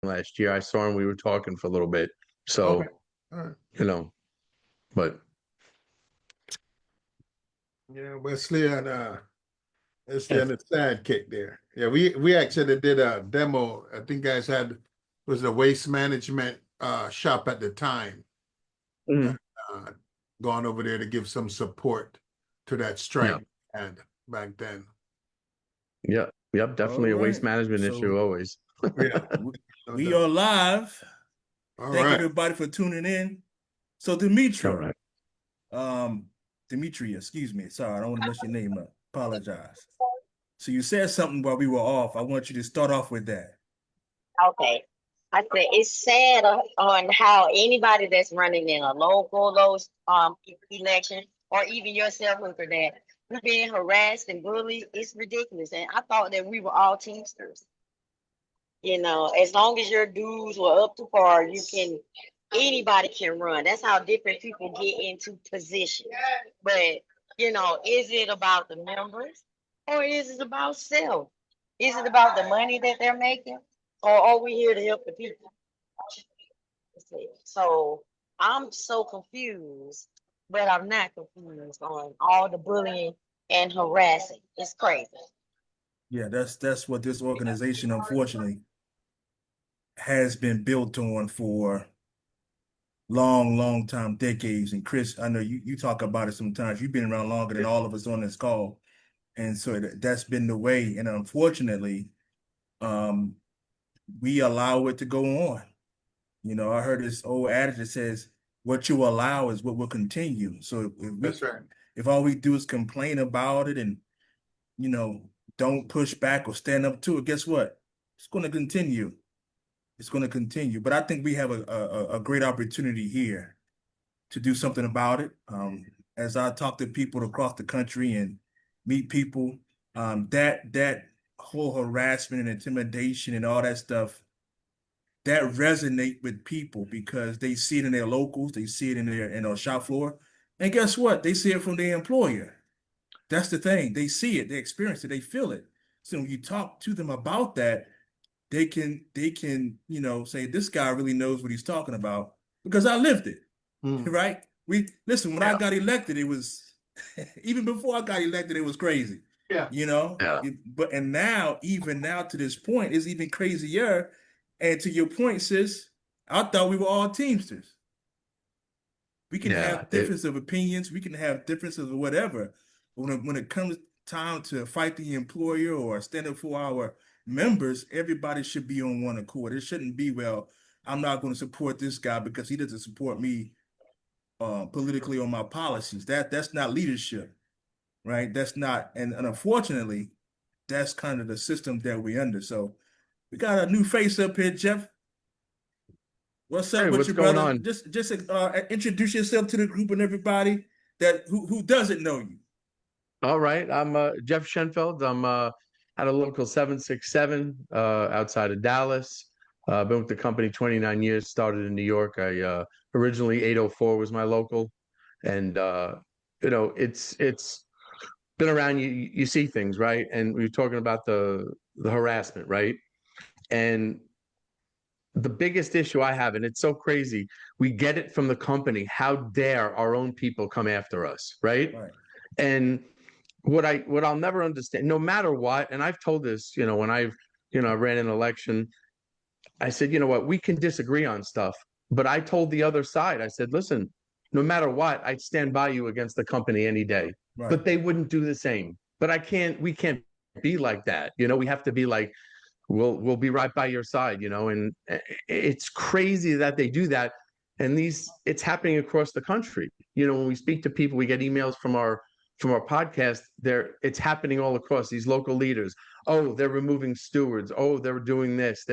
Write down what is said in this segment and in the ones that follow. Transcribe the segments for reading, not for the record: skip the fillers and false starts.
last year. I saw him. We were talking for a little bit. Okay. So, All right. you know, but Yeah, Wesley and the sidekick there. Yeah, we actually did a demo. I think guys had was a waste management shop at the time. Uh, Mhm. uh, Gone over there to give some support to that Yeah, strike and back then. yep, All definitely a waste right. management issue So always. Yeah, no we doubt. are live. All Thank right. everybody for tuning in. So All Demetra, right. um, Demetria, excuse me. Sorry, I don't want to mess your name up. Apologize. So you said something while we were off. I want you to start off with that. Okay. I said it's sad on how anybody that's running in a local those election or even yourself, Hooker, that you're being harassed and bullied. It's ridiculous. And I thought that we were all Teamsters. As long as your dues were up to par, anybody can run. That's how different people get into position. But is it about the members or is it about self? Is it about the money that they're making? Or are we here to help the people? So I'm so confused, but I'm not confused on all the bullying and harassing. It's crazy. Yeah, that's what this organization, unfortunately, has been built on for long time, decades. And Chris, I know you talk about it sometimes. You've been around longer than all of us on this call. And so that's been the way. And unfortunately, um, we allow it to go on. I heard this old adage that says, what you allow is what will continue. So That's right. if all we do is complain about it and, you know, don't push back or stand up to it, guess what? It's going to continue. It's going to continue. But I think we have a great opportunity here to do something about it. As I talk to people across the country and meet people, that whole harassment and intimidation and all that stuff, that resonate with people because they see it in their locals, they see it in their shop floor, and guess what? They see it from their employer. That's the thing. They see it, they experience it, they feel it. So when you talk to them about that, they can say this guy really knows what he's talking about because I lived it. Mm. Right? We listen, when I Yeah, got elected, it was even before I got elected, it was crazy. Yeah. yeah, And now, even now to this point, it's even crazier. And to your point, sis, I thought we were all Teamsters. We can yeah. have difference of opinions, we can have differences of whatever. But when it comes time to fight the employer or stand up for our members, everybody should be on one accord. It shouldn't be, well, I'm not going to support this guy because he doesn't support me politically on my policies. That's not leadership, right? That's not, and unfortunately, that's kind of the system that we're under. So we got a new face up here, Jeff. What's Hey, up with what's you, going brother? on? Just introduce yourself to the group and everybody that who doesn't know you. All right, I'm Jeff Schenfeld. I'm at a local 767 outside of Dallas. Been with the company 29 years. Started in New York. I originally 804 was my local, and it's been around. You see things, right? And we were talking about the harassment, right? And the biggest issue I have, and it's so crazy, we get it from the company. How dare our own people come after us, right? Right. And what I'll never understand, no matter what, and I've told this, when I ran an election, I said, you know what, we can disagree on stuff, but I told the other side, I said, listen, no matter what, I'd stand by you against the company any day. Right. But they wouldn't do the same. But we can't be like that. We have to be like, we'll be right by your side, and it's crazy that they do that. And it's happening across the country. When we speak to people, we get emails from our podcast. It's happening all across these local leaders. Oh, they're removing stewards. Oh, they're doing this.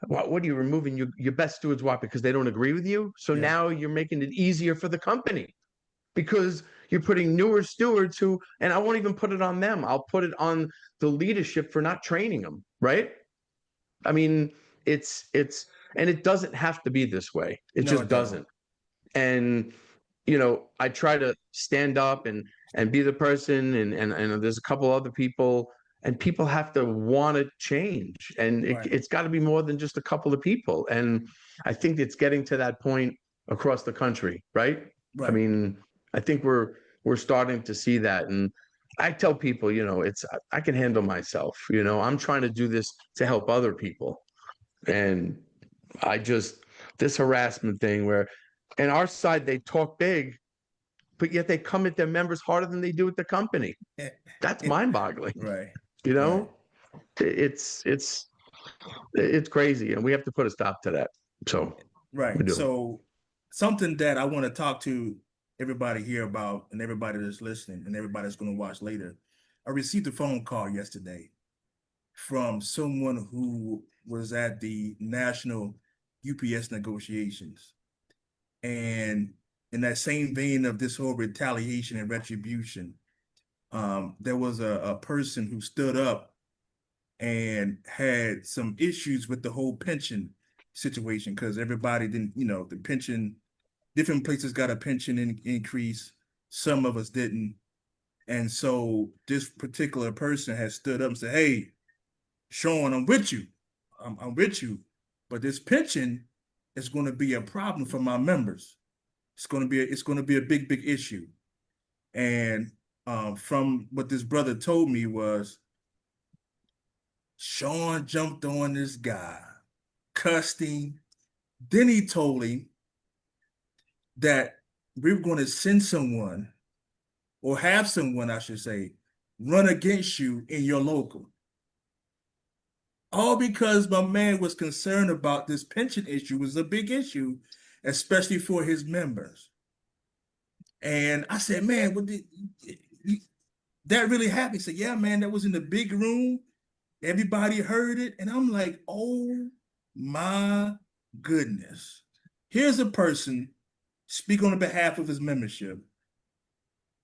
What are you removing your best stewards? Why? Because they don't agree with you. So Yeah. now you're making it easier for the company because you're putting newer stewards who, and I won't even put it on them. I'll put it on the leadership for not training them. Right? I mean, and it doesn't have to be this way. It No, just it doesn't. doesn't. And I try to stand up and be the person, and there's a couple other people and people have to want to change, and Right. it's got to be more than just a couple of people. And I think it's getting to that point across the country, right? I Right. mean, I think we're starting to see that. And I tell people, I can handle myself. I'm trying to do this to help other people. And this harassment thing where, in our side, they talk big, but yet they come at their members harder than they do at the company. That's mind-boggling. Right. You Right. know, it's crazy, and we have to put a stop to that. So we Right. do. So something that I want to talk to everybody here about, and everybody that's listening and everybody that's going to watch later. I received a phone call yesterday from someone who was at the national UPS negotiations. And in that same vein of this whole retaliation and retribution, there was a person who stood up and had some issues with the whole pension situation, because everybody didn't, the pension, different places got a pension increase, some of us didn't. And so this particular person has stood up and said, hey, Sean, I'm with you. I'm with you. But this pension is going to be a problem for my members. It's going to be a big, big issue. And from what this brother told me was, Sean jumped on this guy, cussed him. Then he told him that we were going to send someone, or have someone, I should say, run against you in your local. All because my man was concerned about this pension issue. Was a big issue, especially for his members. And I said, man, that really happened? He said, yeah, man, that was in the big room. Everybody heard it. And I'm like, oh my goodness. Here's a person speak on behalf of his membership.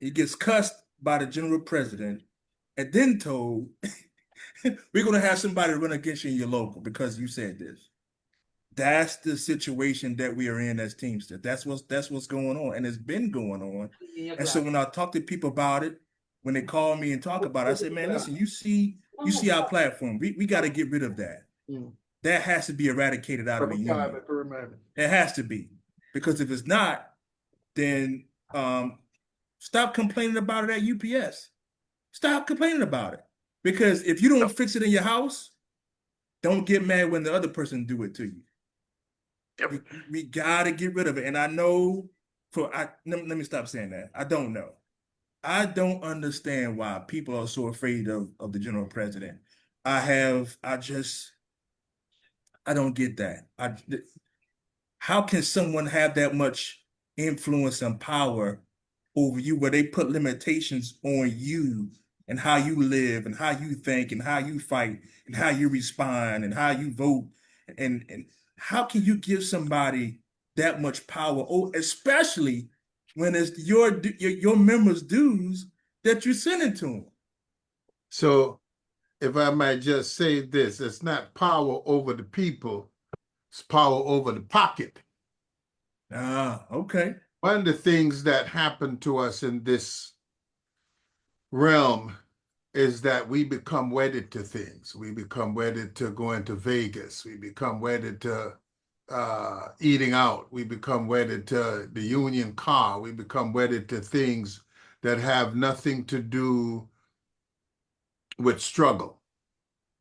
He gets cussed by the general president and then told, we're going to have somebody run against you in your local because you said this. That's the situation that we are in as Teamsters. That's what's going on, and it's been going on. And so when I talk to people about it, when they call me and talk about it, I say, man, listen, you see our platform. We got to get rid of that. That has to be eradicated out of the union. It has to be, because if it's not, then stop complaining about it at UPS. Stop complaining about it, because if you don't fix it in your house, don't get mad when the other person do it to you. We got to get rid of it. And I know let me stop saying that. I don't know. I don't understand why people are so afraid of the general president. I don't get that. How can someone have that much influence and power over you, where they put limitations on you and how you live and how you think and how you fight and how you respond and how you vote? And how can you give somebody that much power, especially when it's your members' dues that you're sending to them? So if I might just say this, it's not power over the people, it's power over the pocket. Okay. One of the things that happened to us in this realm is that we become wedded to things. We become wedded to going to Vegas. We become wedded to eating out. We become wedded to the union car. We become wedded to things that have nothing to do with struggle,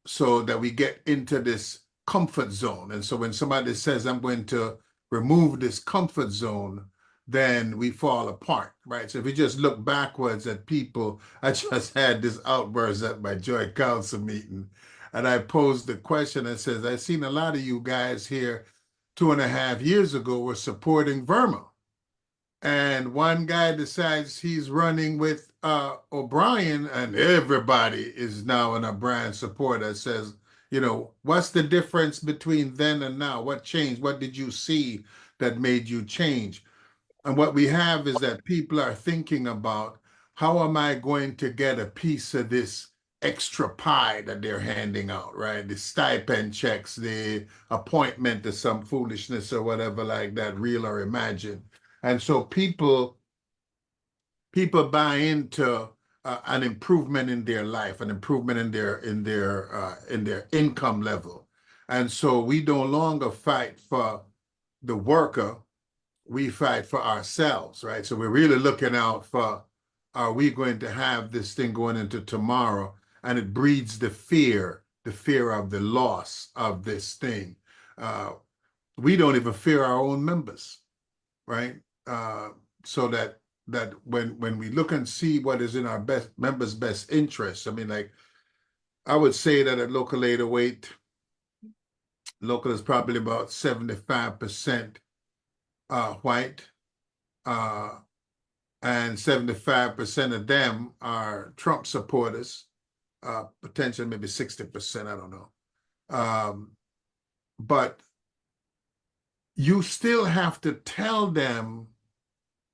so that we get into this comfort zone. And so when somebody says, I'm going to remove this comfort zone, then we fall apart, right? So if we just look backwards at people, I just had this outburst at my joint council meeting, and I posed the question and says, I've seen a lot of you guys here 2.5 years ago were supporting Verma. And one guy decides he's running with O'Brien, and everybody is now an O'Brien supporter. Says, what's the difference between then and now? What changed? What did you see that made you change? And what we have is that people are thinking about, how am I going to get a piece of this extra pie that they're handing out, right? The stipend checks, the appointment to some foolishness or whatever like that, real or imagined. And so people buy into an improvement in their life, an improvement in their income level. And so we no longer fight for the worker, we fight for ourselves, right? So we're really looking out for, are we going to have this thing going into tomorrow? And it breeds the fear of the loss of this thing. We don't even fear our own members, right? So that when we look and see what is in our best members' best interest, I mean, like I would say that at Local 808, local is probably about 75% white, and 75% of them are Trump supporters, potentially maybe 60%, I don't know. But you still have to tell them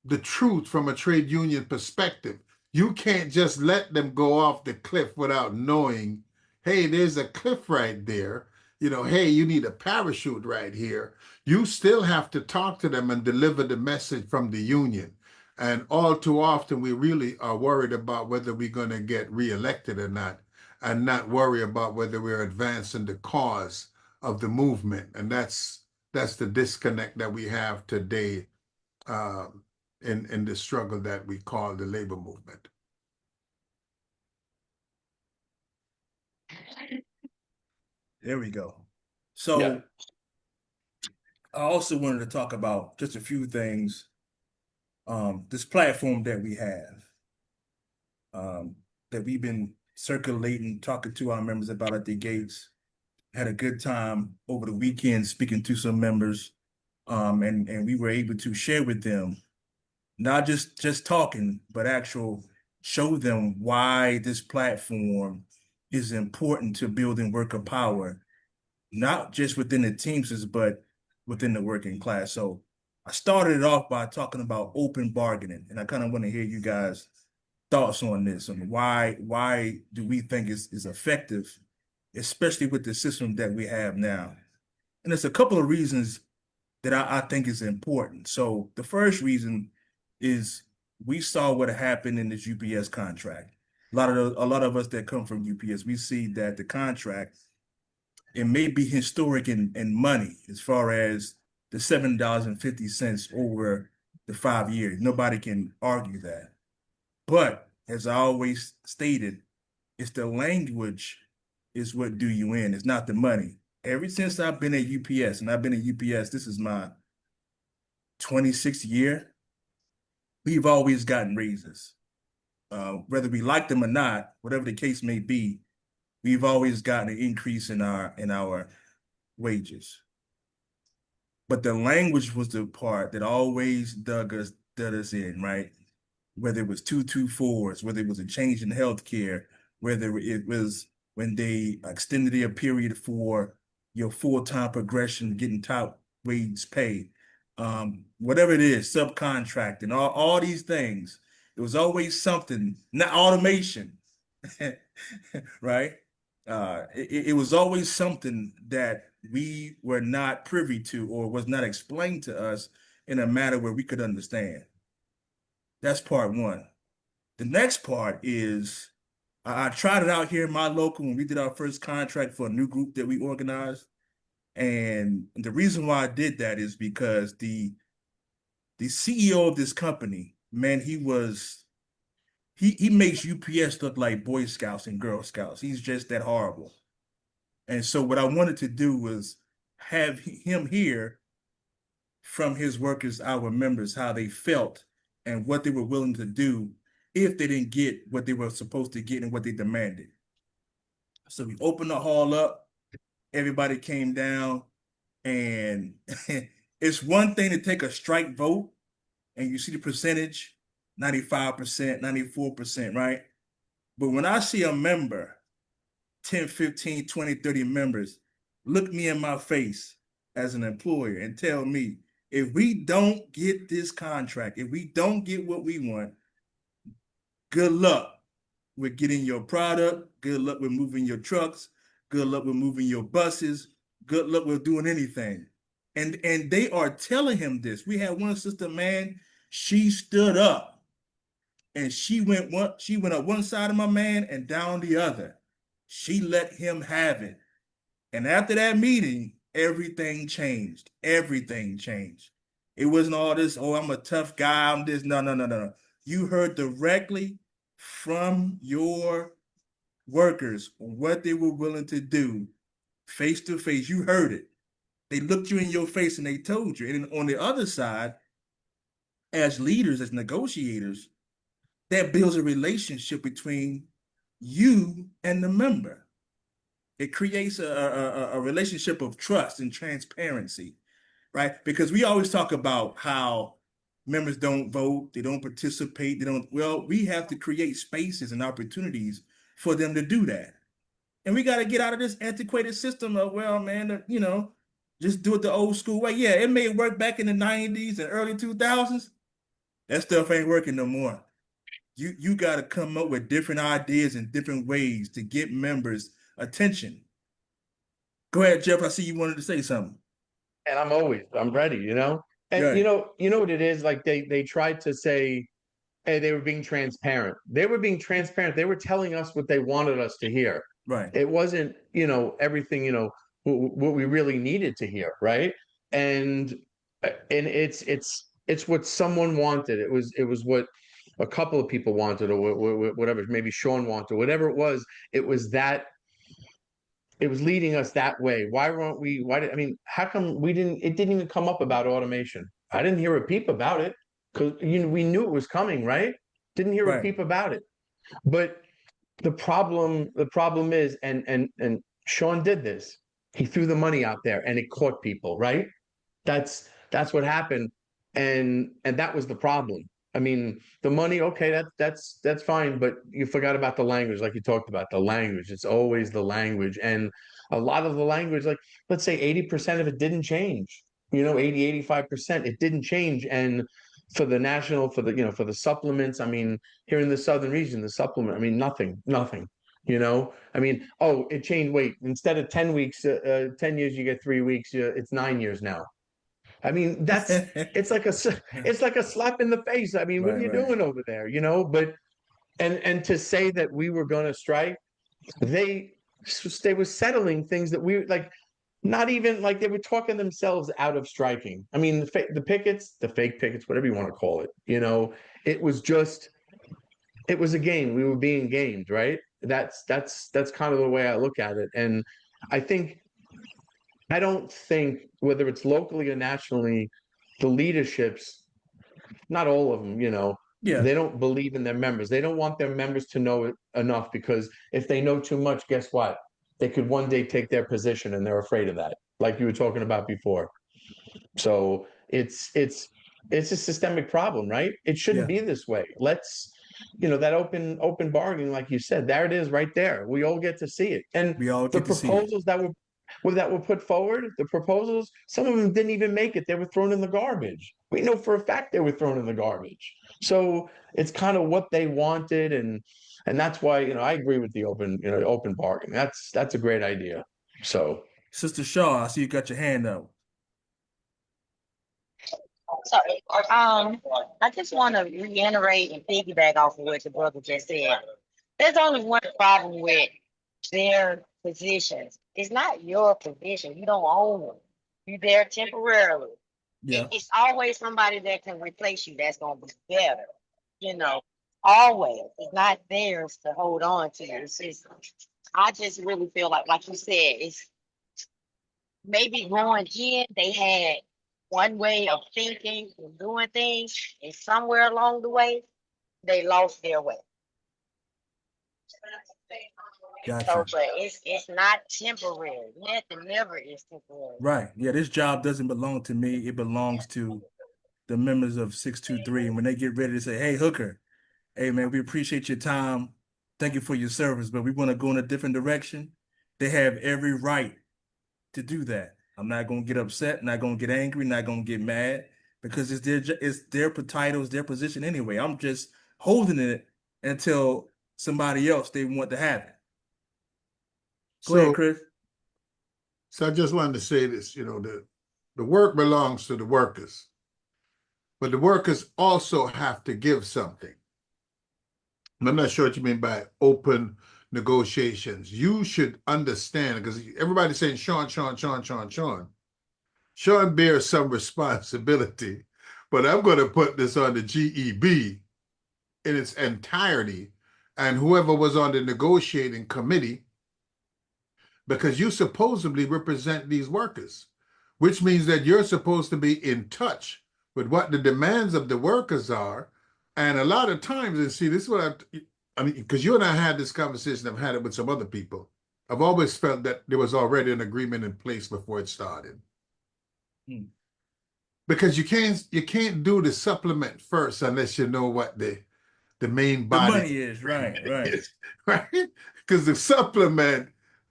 the truth from a trade union perspective. You can't just let them go off the cliff without knowing, hey, there's a cliff right there. You know, hey, you need a parachute right here. You still have to talk to them and deliver the message from the union. And all too often, we really are worried about whether we're going to get reelected or not, and not worry about whether we're advancing the cause of the movement. And that's the disconnect that we have today in the struggle that we call the labor movement. There we go. So Yeah. I also wanted to talk about just a few things. This platform that we have, that we've been circulating, talking to our members about at the gates. Had a good time over the weekend speaking to some members, and we were able to share with them, not just talking, but actual show them why this platform is important to building worker power, not just within the Teamsters, but within the working class. So I started it off by talking about open bargaining, and I kind of want to hear you guys' thoughts on this and why do we think is effective, especially with the system that we have now. And there's a couple of reasons that I think is important. So the first reason is we saw what happened in this UPS contract. A lot of us that come from UPS, we see that the contract, it may be historic in money as far as the $7.50 over the 5 years. Nobody can argue that. But as I always stated, it's the language is what do you in. It's not the money. Ever since I've been at UPS, and I've been at UPS, this is my 26th year, we've always gotten raises. Whether we like them or not, whatever the case may be, we've always gotten an increase in our wages. But the language was the part that always dug us in, right? Whether it was 224s, whether it was a change in healthcare, whether it was when they extended their period for your full-time progression, getting top wage pay, whatever it is, subcontracting, all these things, it was always something, not automation, right? It was always something that we were not privy to or was not explained to us in a manner where we could understand. That's part one. The next part is I tried it out here in my local when we did our first contract for a new group that we organized. And the reason why I did that is because the CEO of this company, man, he makes UPS look like Boy Scouts and Girl Scouts. He's just that horrible. And so what I wanted to do was have him hear from his workers, our members, how they felt and what they were willing to do if they didn't get what they were supposed to get and what they demanded. So we opened the hall up, everybody came down, and it's one thing to take a strike vote and you see the percentage, 95%, 94%, right? But when I see a member, 10, 15, 20, 30 members, look me in my face as an employer and tell me, if we don't get this contract, if we don't get what we want, good luck with getting your product, good luck with moving your trucks, good luck with moving your buses, good luck with doing anything. And they are telling him this. We had one sister, man, she stood up and she went up one side of my man and down the other. She let him have it. And after that meeting, everything changed. Everything changed. It wasn't all this, oh, I'm a tough guy, I'm this. No, no, no, no, no. You heard directly from your workers what they were willing to do face to face. You heard it. They looked you in your face and they told you. And on the other side, as leaders, as negotiators, that builds a relationship between you and the member. It creates a relationship of trust and transparency, right? Because we always talk about how members don't vote, they don't participate, well, we have to create spaces and opportunities for them to do that. And we got to get out of this antiquated system of, well, man, just do it the old school way. Yeah, it may work back in the 90s and early 2000s. That stuff ain't working no more. You got to come up with different ideas and different ways to get members' attention. Go ahead, Jeff. I see you wanted to say something. And I'm ready, And Right. you know what it is? Like they tried to say, hey, they were being transparent. They were being transparent. They were telling us what they wanted us to hear. Right. It wasn't, everything, what we really needed to hear, right? And it's what someone wanted. It was what a couple of people wanted, or whatever, maybe Sean wanted, whatever it was. It was leading us that way. How come it didn't even come up about automation? I didn't hear a peep about it because we knew it was coming, right? Didn't hear a Right. peep about it. But the problem is, and Sean did this. He threw the money out there and it caught people, right? That's what happened. And that was the problem. I mean, the money, okay, that's fine, but you forgot about the language, like you talked about the language. It's always the language. And a lot of the language, like let's say 80% of it didn't change, 80, 85%, it didn't change. And for the supplements, I mean, here in the southern region, the supplement, I mean, nothing. I mean, oh, it changed. Wait, instead of 10 weeks, 10 years, you get 3 weeks. It's 9 years now. I mean, it's like a slap in the face. I mean, what are you Right. doing over there? But and to say that we were going to strike, they were settling things that we like, not even like they were talking themselves out of striking. I mean, the pickets, the fake pickets, whatever you want to call it, it was a game. We were being gamed, right? That's kind of the way I look at it. And I don't think whether it's locally or nationally, the leaderships, not all of them, Yeah. they don't believe in their members. They don't want their members to know it enough, because if they know too much, guess what? They could one day take their position, and they're afraid of that, like you were talking about before. So it's a systemic problem, right? It shouldn't Yeah. be this way. Let's, that open bargaining, like you said, there it is right there. We all get to see it. And We all the get to see it. proposals that were put forward, some of them didn't even make it. They were thrown in the garbage. We know for a fact they were thrown in the garbage. So it's kind of what they wanted, and that's why, I agree with the open bargaining. That's a great idea. So Sister Shaw, I see you got your hand up. Sorry. I just want to reiterate and piggyback off of what the brother just said. There's only one problem with their positions. It's not your position. You don't own them. You're there temporarily. Yeah. It's always somebody that can replace you that's going to be better. Always. It's not theirs to hold on to. It's just, I just really feel like you said, it's maybe growing in, they had one way of thinking and doing things, and somewhere along the way, they lost their way. Gotcha. So, but it's not temporary. Nothing never is temporary. Right. Yeah, this job doesn't belong to me. It belongs to the members of 623. And when they get ready to say, hey, Hooker, hey, man, we appreciate your time. Thank you for your service, but we want to go in a different direction. They have every right to do that. I'm not going to get upset, not going to get angry, not going to get mad, because it's their title, it's their position anyway. I'm just holding it until somebody else they want to have it. Go ahead, Chris. So I just wanted to say this, the work belongs to the workers, but the workers also have to give something. I'm not sure what you mean by open negotiations. You should understand, because everybody's saying Sean, Sean, Sean, Sean, Sean. Sean bears some responsibility, but I'm going to put this on the GEB in its entirety and whoever was on the negotiating committee, because you supposedly represent these workers, which means that you're supposed to be in touch with what the demands of the workers are. And a lot of times, and see, this is what I mean, because you and I had this conversation, I've had it with some other people. I've always felt that there was already an agreement in place before it started. Because you can't do the supplement first unless you know what the main The body money is right, right, is, right? Because the supplement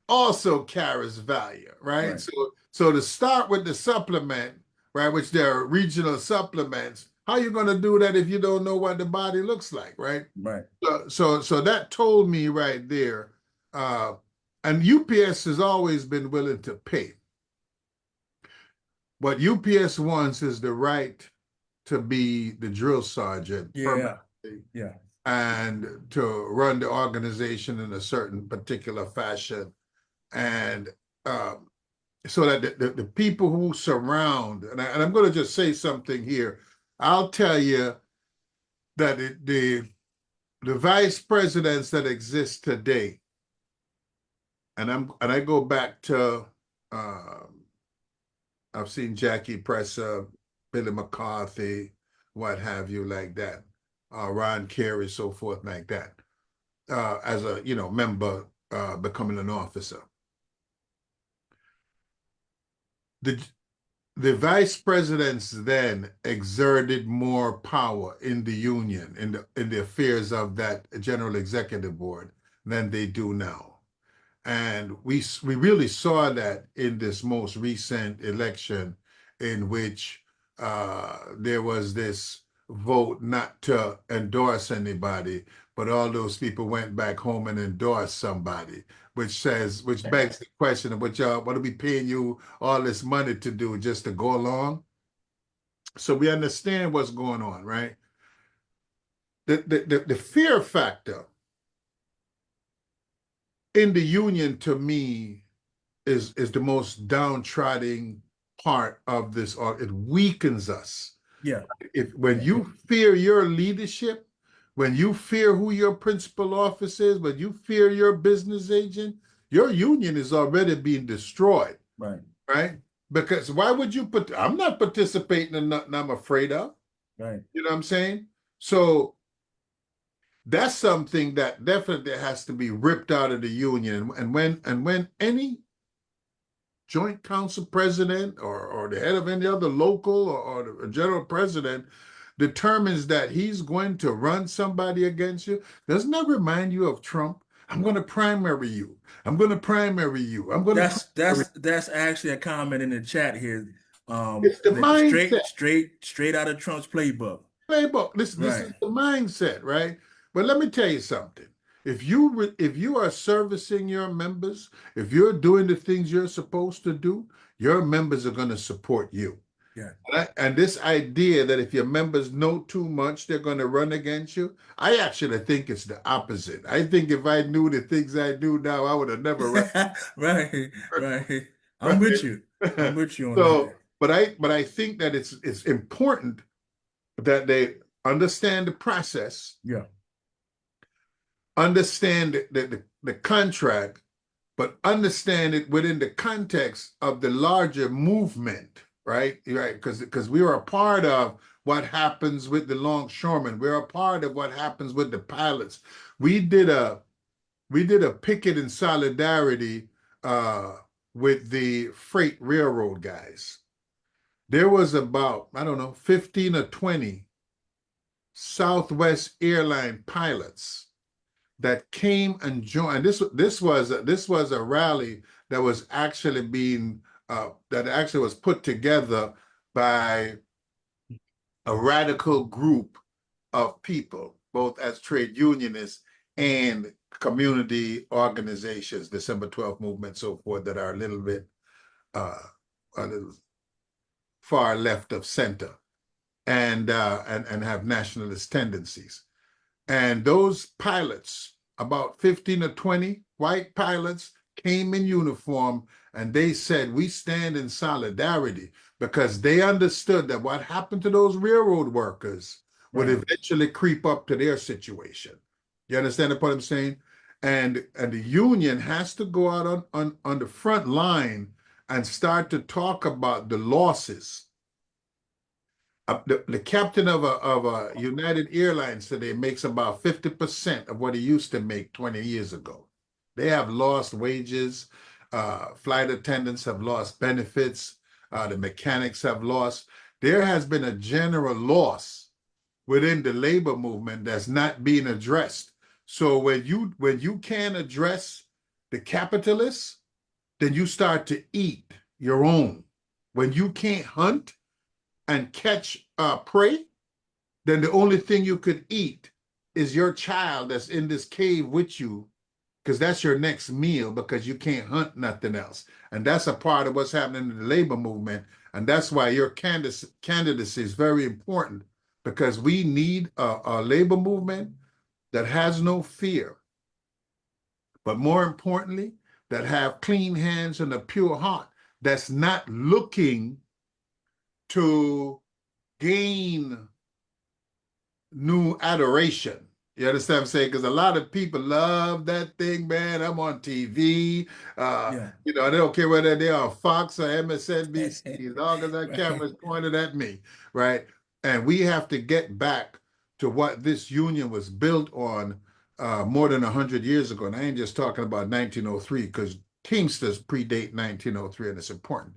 also carries value, right? Right. So to start with the supplement, right, which there are regional supplements, how are you going to do that if you don't know what the body looks like, right? right. So that told me right there, and UPS has always been willing to pay. What UPS wants is the right to be the drill sergeant Yeah, permanently yeah, and to run the organization in a certain particular fashion. And so that the people who surround, and I'm going to just say something here, I'll tell you that the vice presidents that exist today, and I go back to I've seen Jackie Presser, Billy McCarthy, what have you, like that, Ron Carey, so forth, like that, as a member becoming an officer. The vice presidents then exerted more power in the union, in the affairs of that general executive board than they do now. And we really saw that in this most recent election, in which there was this vote not to endorse anybody, but all those people went back home and endorsed somebody, which begs the question of what are we paying you all this money to do, just to go along? So we understand what's going on, right? The fear factor in the union, to me, is the most downtrodden part of this. Or it weakens us. yeah, When you fear your leadership, when you fear who your principal office is, when you fear your business agent, your union is already being destroyed. right, Right? Because why would you put? I'm not participating in nothing I'm afraid of. right. You know what I'm saying? So that's something that definitely has to be ripped out of the union. And when any joint council president or the head of any other local or the general president determines that he's going to run somebody against you, doesn't that remind you of Trump? I'm going to primary you. I'm going to primary you. I'm going to primary. That's actually a comment in the chat here. It's the mindset. Straight out of Trump's playbook. Playbook. This Right. is the mindset, right? But let me tell you something. If you are servicing your members, if you're doing the things you're supposed to do, your members are going to support you. Yeah. And this idea that if your members know too much, they're going to run against you, I actually think it's the opposite. I think if I knew the things I do now, I would have never run. Right, right. I'm with you. I'm with you on So, that. but I think that it's important that they understand the process, Yeah. understand the contract, but understand it within the context of the larger movement, right? Right, because we are a part of what happens with the longshoremen. We're a part of what happens with the pilots. We did a picket in solidarity with the freight railroad guys. There was about, I don't know, 15 or 20 Southwest airline pilots that came and joined. This was a rally that was actually was put together by a radical group of people, both as trade unionists and community organizations, December 12th movement, so forth, that are a little far left of center and have nationalist tendencies. And those pilots, about 15 or 20 white pilots, came in uniform and they said, we stand in solidarity, because they understood that what happened to those railroad workers would Right. eventually creep up to their situation. You understand what I'm saying? And the union has to go out on the front line and start to talk about the losses. The captain of a United Airlines today makes about 50% of what he used to make 20 years ago. They have lost wages. Flight attendants have lost benefits. The mechanics have lost. There has been a general loss within the labor movement that's not being addressed. So when you can't address the capitalists, then you start to eat your own. When you can't hunt and catch prey, then the only thing you could eat is your child that's in this cave with you, because that's your next meal, because you can't hunt nothing else. And that's a part of what's happening in the labor movement. And that's why your candidacy is very important, because we need a labor movement that has no fear, but more importantly, that have clean hands and a pure heart, that's not looking to gain new adoration. You understand what I'm saying? Because a lot of people love that thing, man. I'm on TV. Yeah. You know, they don't care whether they're on Fox or MSNBC, as long as that Right. camera's pointed at me, right? And we have to get back to what this union was built on more than 100 years ago. And I ain't just talking about 1903, because Teamsters predate 1903, and it's important.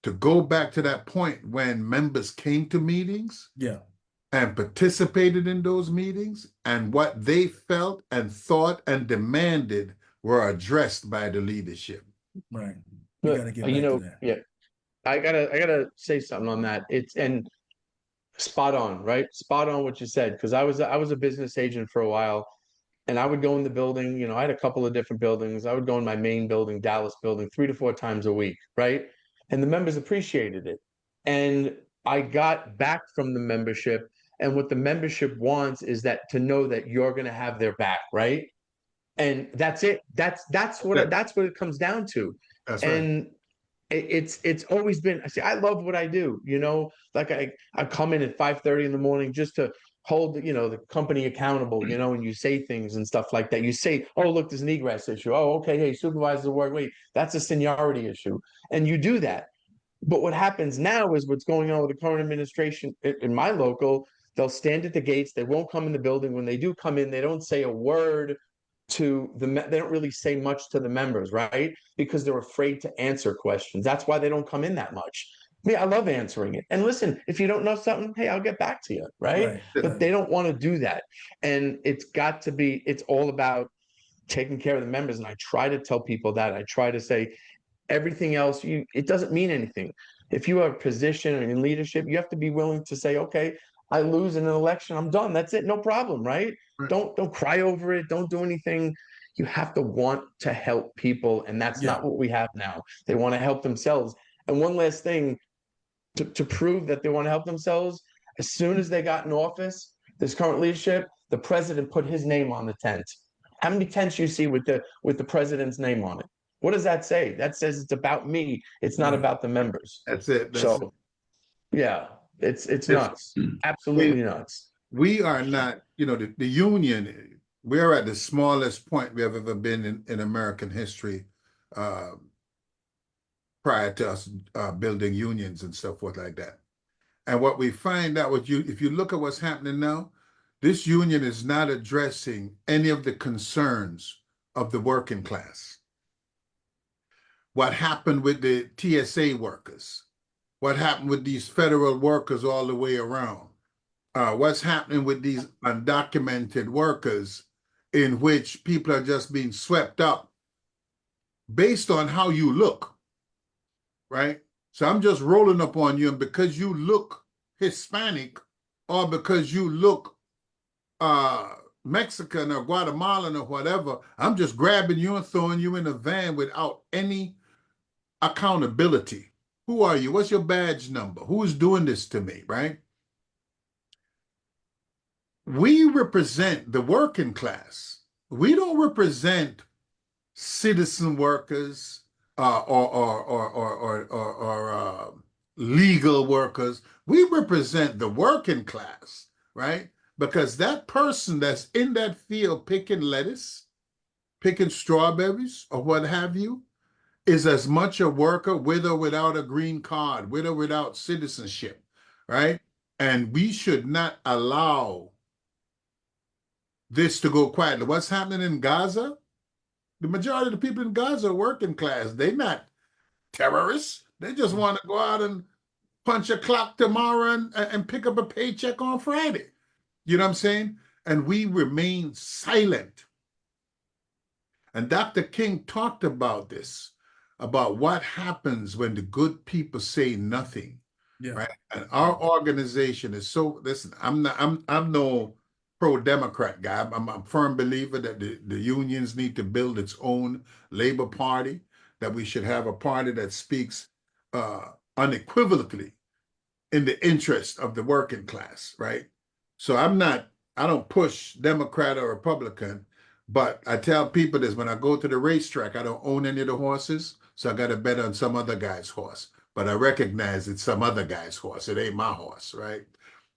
To go back to that point when members came to meetings Yeah. and participated in those meetings, and what they felt and thought and demanded were addressed by the leadership. Right. We But, got to get you back to know, that. yeah, I gotta say something on that. It's and spot on, right? Spot on what you said, because I was a business agent for a while, and I would go in the building. You know, I had a couple of different buildings. I would go in my main building, Dallas building, 3 to 4 times a week, right? And the members appreciated it. And I got back from the membership, and what the membership wants is that to know that you're going to have their back, right? And that's it. That's what it comes down to. That's right. And it's always been. I see. I love what I do. You know, like I come in at 5:30 in the morning just to hold the company accountable. You know, and you say things and stuff like that. You say, "Oh, look, there's an egress issue. Oh, okay, hey, supervisors work. Wait, that's a seniority issue," and you do that. But what happens now is what's going on with the current administration in my local. They'll stand at the gates. They won't come in the building. When they do come in, they don't say a word they don't really say much to the members, right? Because they're afraid to answer questions. That's why they don't come in that much. Me, I love answering it. And listen, if you don't know something, hey, I'll get back to you, right? Right. But they don't want to do that. And it's all about taking care of the members. And I try to tell people that. I try to say everything else, it doesn't mean anything. If you have a position in leadership, you have to be willing to say, okay, I lose in an election, I'm done. That's it, no problem, right? Right. Don't cry over it. Don't do anything. You have to want to help people, and that's Yeah. not what we have now. They want to help themselves. And one last thing to prove that they want to help themselves, as soon as they got in office, this current leadership, the president put his name on the tent. How many tents you see with the president's name on it? What does that say? That says it's about me. It's not Yeah. about the members. That's it. So yeah, it's If nuts. Absolutely nuts. we are not, the union, we're at the smallest point we have ever been in American history, prior to us building unions and stuff forth like that. And what we find out, if you look at what's happening now, this union is not addressing any of the concerns of the working class. What happened with the TSA workers? What happened with these federal workers all the way around? What's happening with these undocumented workers, in which people are just being swept up based on how you look, right? So I'm just rolling up on you, and because you look Hispanic, or because you look Mexican or Guatemalan or whatever, I'm just grabbing you and throwing you in a van without any accountability. Who are you? What's your badge number? Who is doing this to me, right? we represent the working class. We don't represent citizen workers or legal workers. We represent the working class, right? Because that person that's in that field picking lettuce, picking strawberries, or what have you, is as much a worker with or without a green card, with or without citizenship, right? And we should not allow this to go quietly. What's happening in Gaza? The majority of the people in Gaza are working class. They're not terrorists. They just want to go out and punch a clock tomorrow and pick up a paycheck on Friday. You know what I'm saying? And we remain silent. And Dr. King talked about this, about what happens when the good people say nothing. Yeah. Right. And our organization is so, listen, I'm no pro-Democrat guy. I'm a firm believer that the unions need to build its own labor party, that we should have a party that speaks unequivocally in the interest of the working class, right? So I don't push Democrat or Republican, but I tell people this: when I go to the racetrack, I don't own any of the horses, so I got to bet on some other guy's horse. But I recognize it's some other guy's horse. It ain't my horse, right?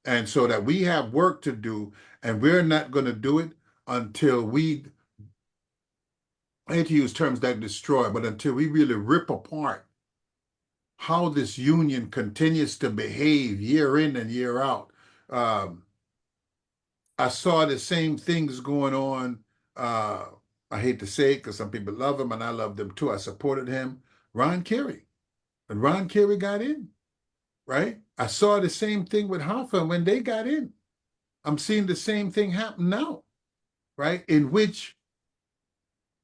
And so that we have work to do, and we're not going to do it until we, I hate to use terms like destroy, but until we really rip apart how this union continues to behave year in and year out. I saw the same things going on. I hate to say it because some people love him and I love them too. I supported him, Ron Kerry. And Ron Kerry got in, right? I saw the same thing with Hoffa when they got in. I'm seeing the same thing happen now, right? In which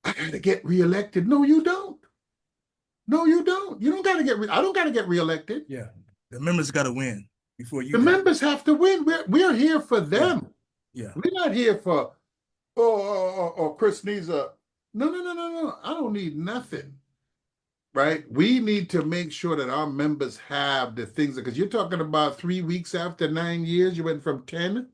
I got to get reelected. No, you don't. No, you don't. You don't got to get. I don't got to get reelected. Yeah. The members got to win before you. The members have to win. We're here for them. Yeah. We're not here for Chris needs a no. I don't need nothing. Right? We need to make sure that our members have the things, because you're talking about 3 weeks after 9 years, you went from 10.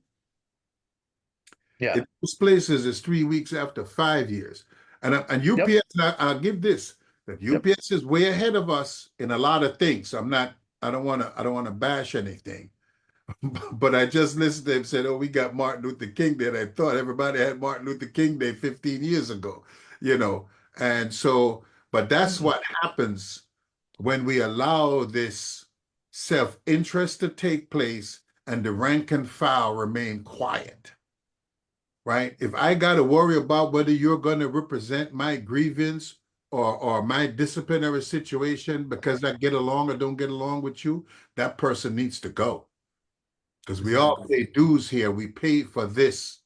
Yeah. In most places, it's 3 weeks after 5 years. And UPS, Yep. I'll give this, that UPS is way ahead of us in a lot of things. So I don't want to bash anything. But I just listened to him said, oh, we got Martin Luther King Day. And I thought everybody had Martin Luther King Day 15 years ago, And so, but that's what happens when we allow this self-interest to take place and the rank and file remain quiet, right? If I got to worry about whether you're going to represent my grievance or my disciplinary situation because I get along or don't get along with you, that person needs to go. Because we all pay dues here. We pay for this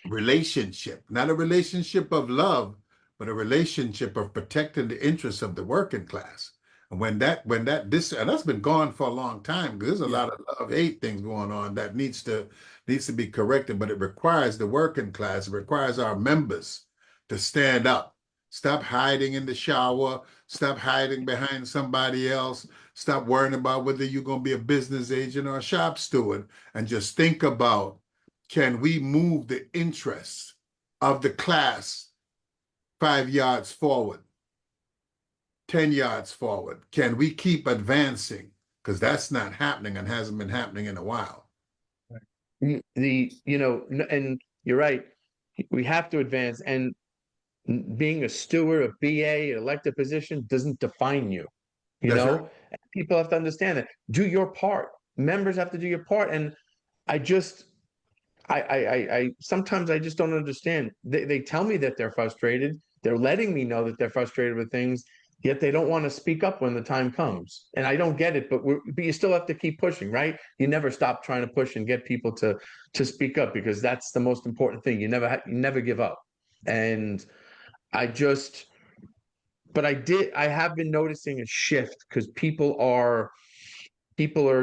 relationship, not a relationship of love, but a relationship of protecting the interests of the working class. And and that's been gone for a long time, because there's a lot of love-hate things going on that needs to be corrected, but it requires the working class, it requires our members to stand up. Stop hiding in the shower, stop hiding behind somebody else, stop worrying about whether you're going to be a business agent or a shop steward, and just think about, can we move the interests of the class 5 yards forward, 10 yards forward? Can we keep advancing? Because that's not happening and hasn't been happening in a while. And you're right. We have to advance. And being a steward, a BA, an elected position doesn't define you. That's right. People have to understand that. Do your part. Members have to do your part. And I sometimes I just don't understand. They tell me that they're frustrated. They're letting me know that they're frustrated with things, yet they don't want to speak up when the time comes. And I don't get it, but you still have to keep pushing, right? You never stop trying to push and get people to speak up, because that's the most important thing. You never give up. And I have been noticing a shift, because people are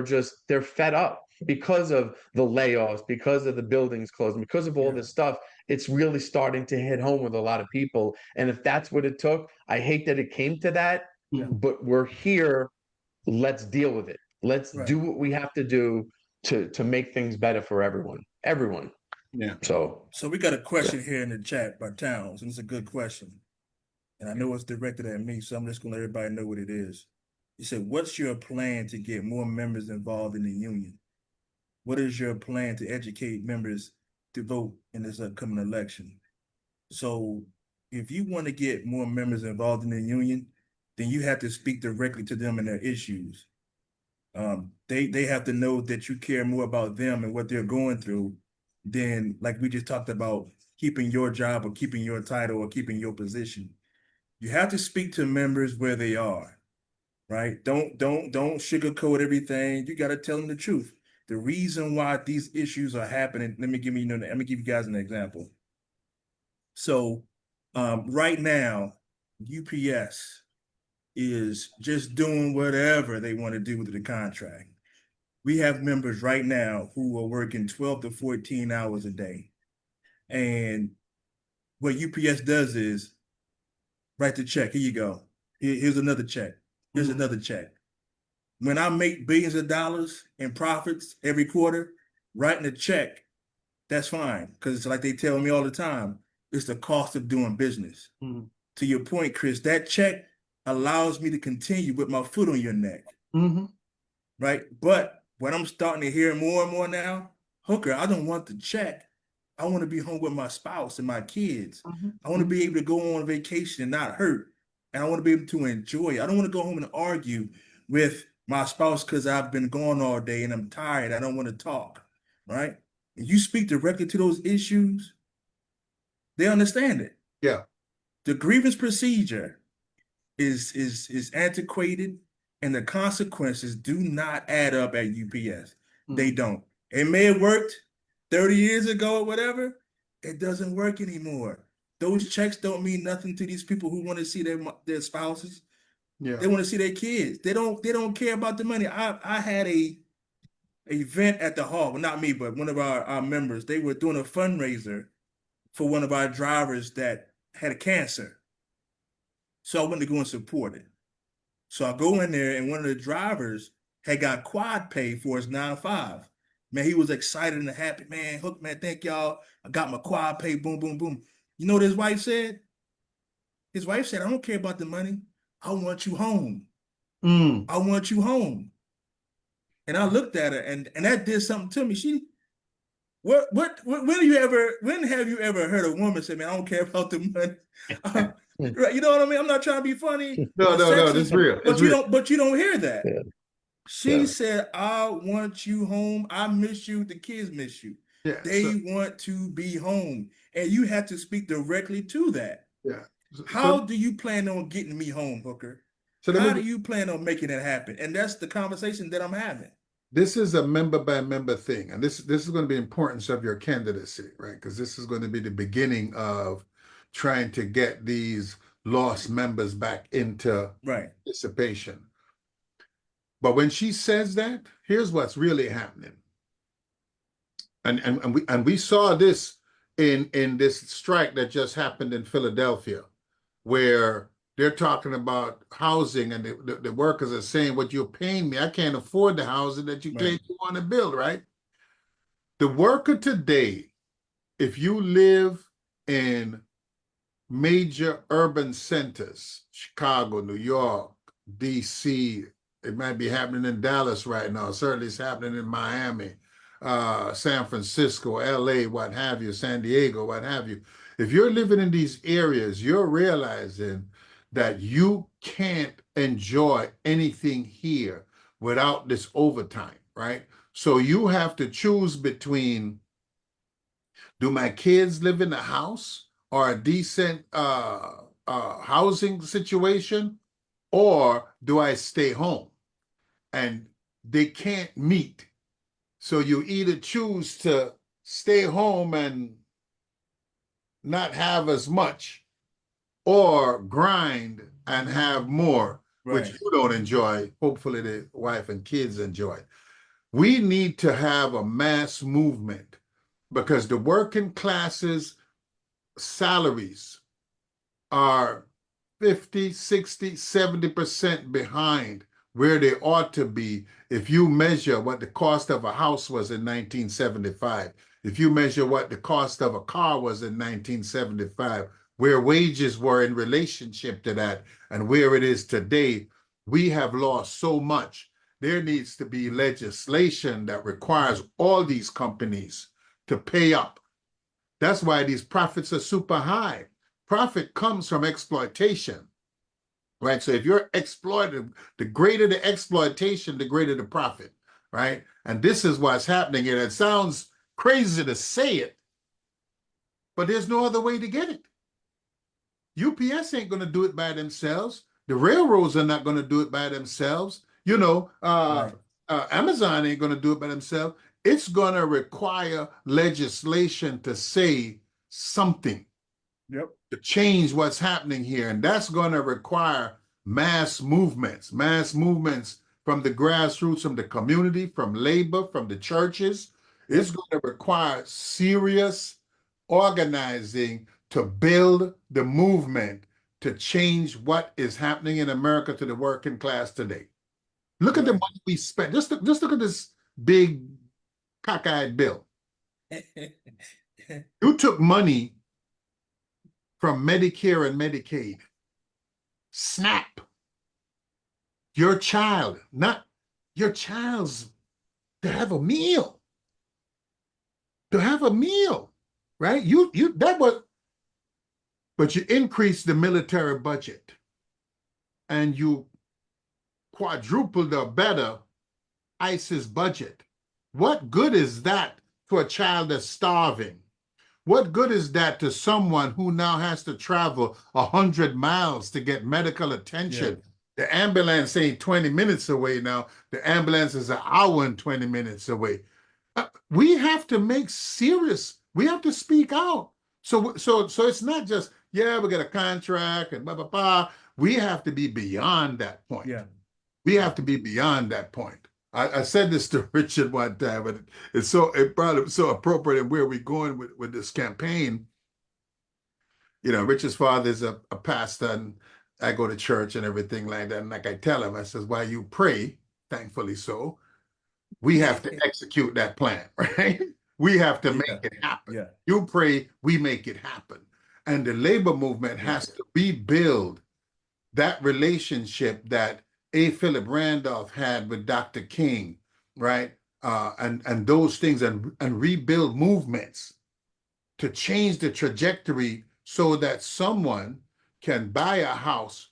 just, they're fed up because of the layoffs, because of the buildings closing, because of all this stuff. It's really starting to hit home with a lot of people. And if that's what it took, I hate that it came to that, but we're here. Let's deal with it. Let's do what we have to do to make things better for everyone. everyone. Yeah. So So we got a question here in the chat by Towns, and it's a good question. And I know it's directed at me, so I'm just gonna let everybody know what it is. He said, "What's your plan to get more members involved in the union? What is your plan to educate members to vote in this upcoming election?" So if you want to get more members involved in the union, then you have to speak directly to them and their issues. They have to know that you care more about them and what they're going through than, like we just talked about, keeping your job or keeping your title or keeping your position. You have to speak to members where they are, right? Don't sugarcoat everything. You got to tell them the truth. The reason why these issues are happening. Let me give you guys an example. So, right now, UPS is just doing whatever they want to do with the contract. We have members right now who are working 12 to 14 hours a day. And what UPS does is write the check. Here you go. Here's another check. Here's another check. When I make billions of dollars in profits every quarter, writing a check, that's fine. Because it's like they tell me all the time, it's the cost of doing business. To your point, Chris, that check allows me to continue with my foot on your neck. Right? But what I'm starting to hear more and more now, Hooker, I don't want the check. I want to be home with my spouse and my kids. I want to be able to go on vacation and not hurt. And I want to be able to enjoy it. I don't want to go home and argue with my spouse because I've been gone all day and I'm tired. I don't want to talk. Right? And you speak directly to those issues, they understand it. Yeah. The grievance procedure is antiquated, and the consequences do not add up at UPS. They don't. It may have worked 30 years ago or whatever. It doesn't work anymore. Those checks don't mean nothing to these people who want to see their spouses. Yeah. They want to see their kids. They don't care about the money. I had a event at the hall. Well, not me, but one of our members. They were doing a fundraiser for one of our drivers that had a cancer. So I went to go and support it. So I go in there, and one of the drivers had got quad pay for his 9-5. Man, he was excited and happy. Man, Hook, man, thank y'all. I got my quad pay, boom, boom, boom. You know what his wife said? His wife said, I don't care about the money. I want you home. I want you home. And I looked at her, and that did something to me. When have you ever heard a woman say, man, I don't care about the money? Right, you know what I mean? I'm not trying to be funny. No, it's real. But you don't hear that. Yeah. She said, I want you home. I miss you. The kids miss you. Yeah. They want to be home. And you have to speak directly to that. Yeah. How do you plan on getting me home, Hooker? How do you plan on making it happen? And that's the conversation that I'm having. This is a member by member thing. And this is going to be the importance of your candidacy, right? Because this is going to be the beginning of trying to get these lost members back into participation. But when she says that, here's what's really happening. And we saw this in this strike that just happened in Philadelphia, where they're talking about housing, and the workers are saying, what you're paying me, I can't afford the housing that you claim you want to build, right? The worker today, if you live in major urban centers, Chicago, New York, DC, it might be happening in Dallas right now. Certainly it's happening in Miami, San Francisco, LA, what have you, San Diego, what have you. If you're living in these areas, you're realizing that you can't enjoy anything here without this overtime, right? So you have to choose between, do my kids live in a house or a decent housing situation, or do I stay home? And they can't meet. So you either choose to stay home and not have as much, or grind and have more, which you don't enjoy. Hopefully the wife and kids enjoy. We need to have a mass movement, because the working classes salaries are 50, 60, 70% behind where they ought to be if you measure what the cost of a house was in 1975. if you measure what the cost of a car was in 1975, where wages were in relationship to that and where it is today, we have lost so much. There needs to be legislation that requires all these companies to pay up. That's why these profits are super high. Profit comes from exploitation, right? So if you're exploited, the greater the exploitation, the greater the profit, right? And this is what's happening. And it sounds crazy to say it, but there's no other way to get it. UPS ain't going to do it by themselves. The railroads are not going to do it by themselves. You know, Amazon ain't going to do it by themselves. It's going to require legislation to say something. Yep. To change what's happening here. And that's going to require mass movements from the grassroots, from the community, from labor, from the churches. It's going to require serious organizing to build the movement to change what is happening in America to the working class today. Look at the money we spent. Just look at this big cockeyed bill. You took money from Medicare and Medicaid. SNAP. Your child, not your child's, to have a meal. To have a meal, right? But you increased the military budget and you quadrupled or better ISIS budget. What good is that to a child that's starving? What good is that to someone who now has to travel 100 miles to get medical attention? Yeah. The ambulance ain't 20 minutes away now. The ambulance is an hour and 20 minutes away. We have to we have to speak out. So it's not just, yeah, we get a contract and blah, blah, blah. We have to be beyond that point. Yeah. We have to be beyond that point. I said this to Richard one time, but it brought up so appropriate and where we're going with this campaign. You know, Richard's father is a pastor, and I go to church and everything like that. And like I tell him, I says, while you pray, thankfully so, we have to execute that plan, right? We have to make it happen. Yeah. You pray, we make it happen. And the labor movement has to rebuild that relationship that A. Philip Randolph had with Dr. King, right? And those things and rebuild movements to change the trajectory so that someone can buy a house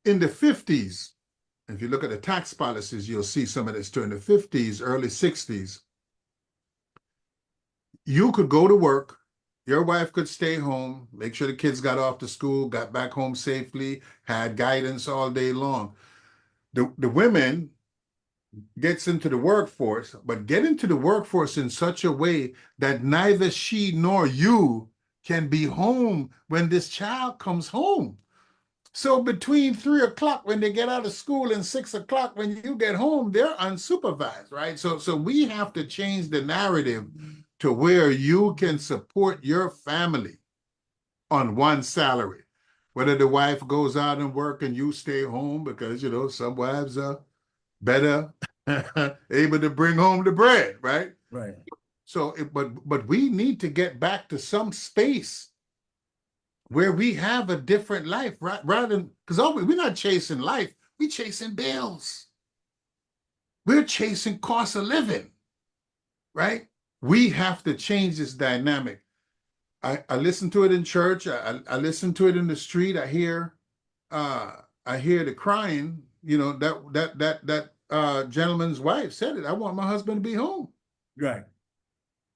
in the 50s. If you look at the tax policies, you'll see some of this during the 50s, early 60s. You could go to work, your wife could stay home, make sure the kids got off to school, got back home safely, had guidance all day long. The women gets into the workforce, but get into the workforce in such a way that neither she nor you can be home when this child comes home. So between 3 o'clock when they get out of school and 6 o'clock when you get home, they're unsupervised, right? So we have to change the narrative to where you can support your family on one salary. Whether the wife goes out and work and you stay home, because, you know, some wives are better able to bring home the bread, right? Right. So, but we need to get back to some space where we have a different life, right? Rather than, because we're not chasing life, we're chasing bills. We're chasing cost of living, right? We have to change this dynamic. I listen to it in church. I listen to it in the street. I hear the crying. You know, that gentleman's wife said it. I want my husband to be home. Right.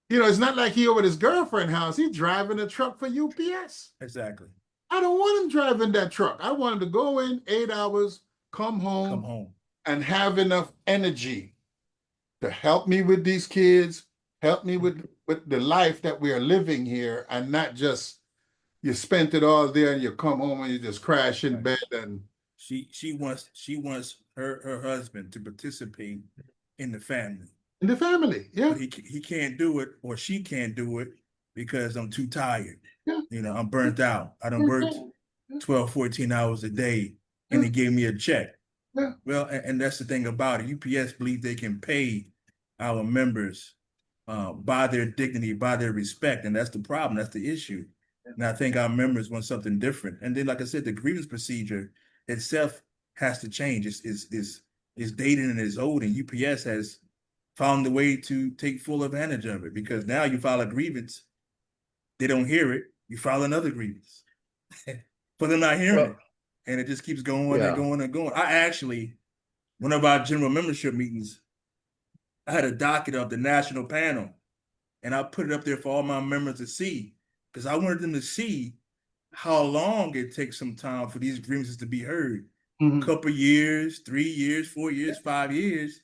You know, it's not like he over at his girlfriend's house. He's driving a truck for UPS. Exactly. I don't want him driving that truck. I want him to go in 8 hours, come home, and have enough energy to help me with these kids, help me with the life that we are living here, and not just you spent it all there and you come home and you just crash in bed. And she wants her husband to participate in the family. In the family, yeah. But he can't do it, or she can't do it because I'm too tired. Yeah. You know, I'm burnt out. I done worked 12, 14 hours a day, and they gave me a check. Yeah. Well, and that's the thing about it. UPS believes they can pay our members by their dignity, by their respect, and that's the problem. That's the issue. And I think our members want something different. And then, like I said, the grievance procedure itself has to change. It's dated and it's old, and UPS has found a way to take full advantage of it because now you file a grievance, they don't hear it, you file another grievance, but they're not hearing Well, it, and it just keeps going and yeah. going and going. I actually, one of our general membership meetings, I had a docket of the national panel, and I put it up there for all my members to see because I wanted them to see how long it takes some time for these grievances to be heard. Mhm. Couple years, 3 years, 4 years, 5 years.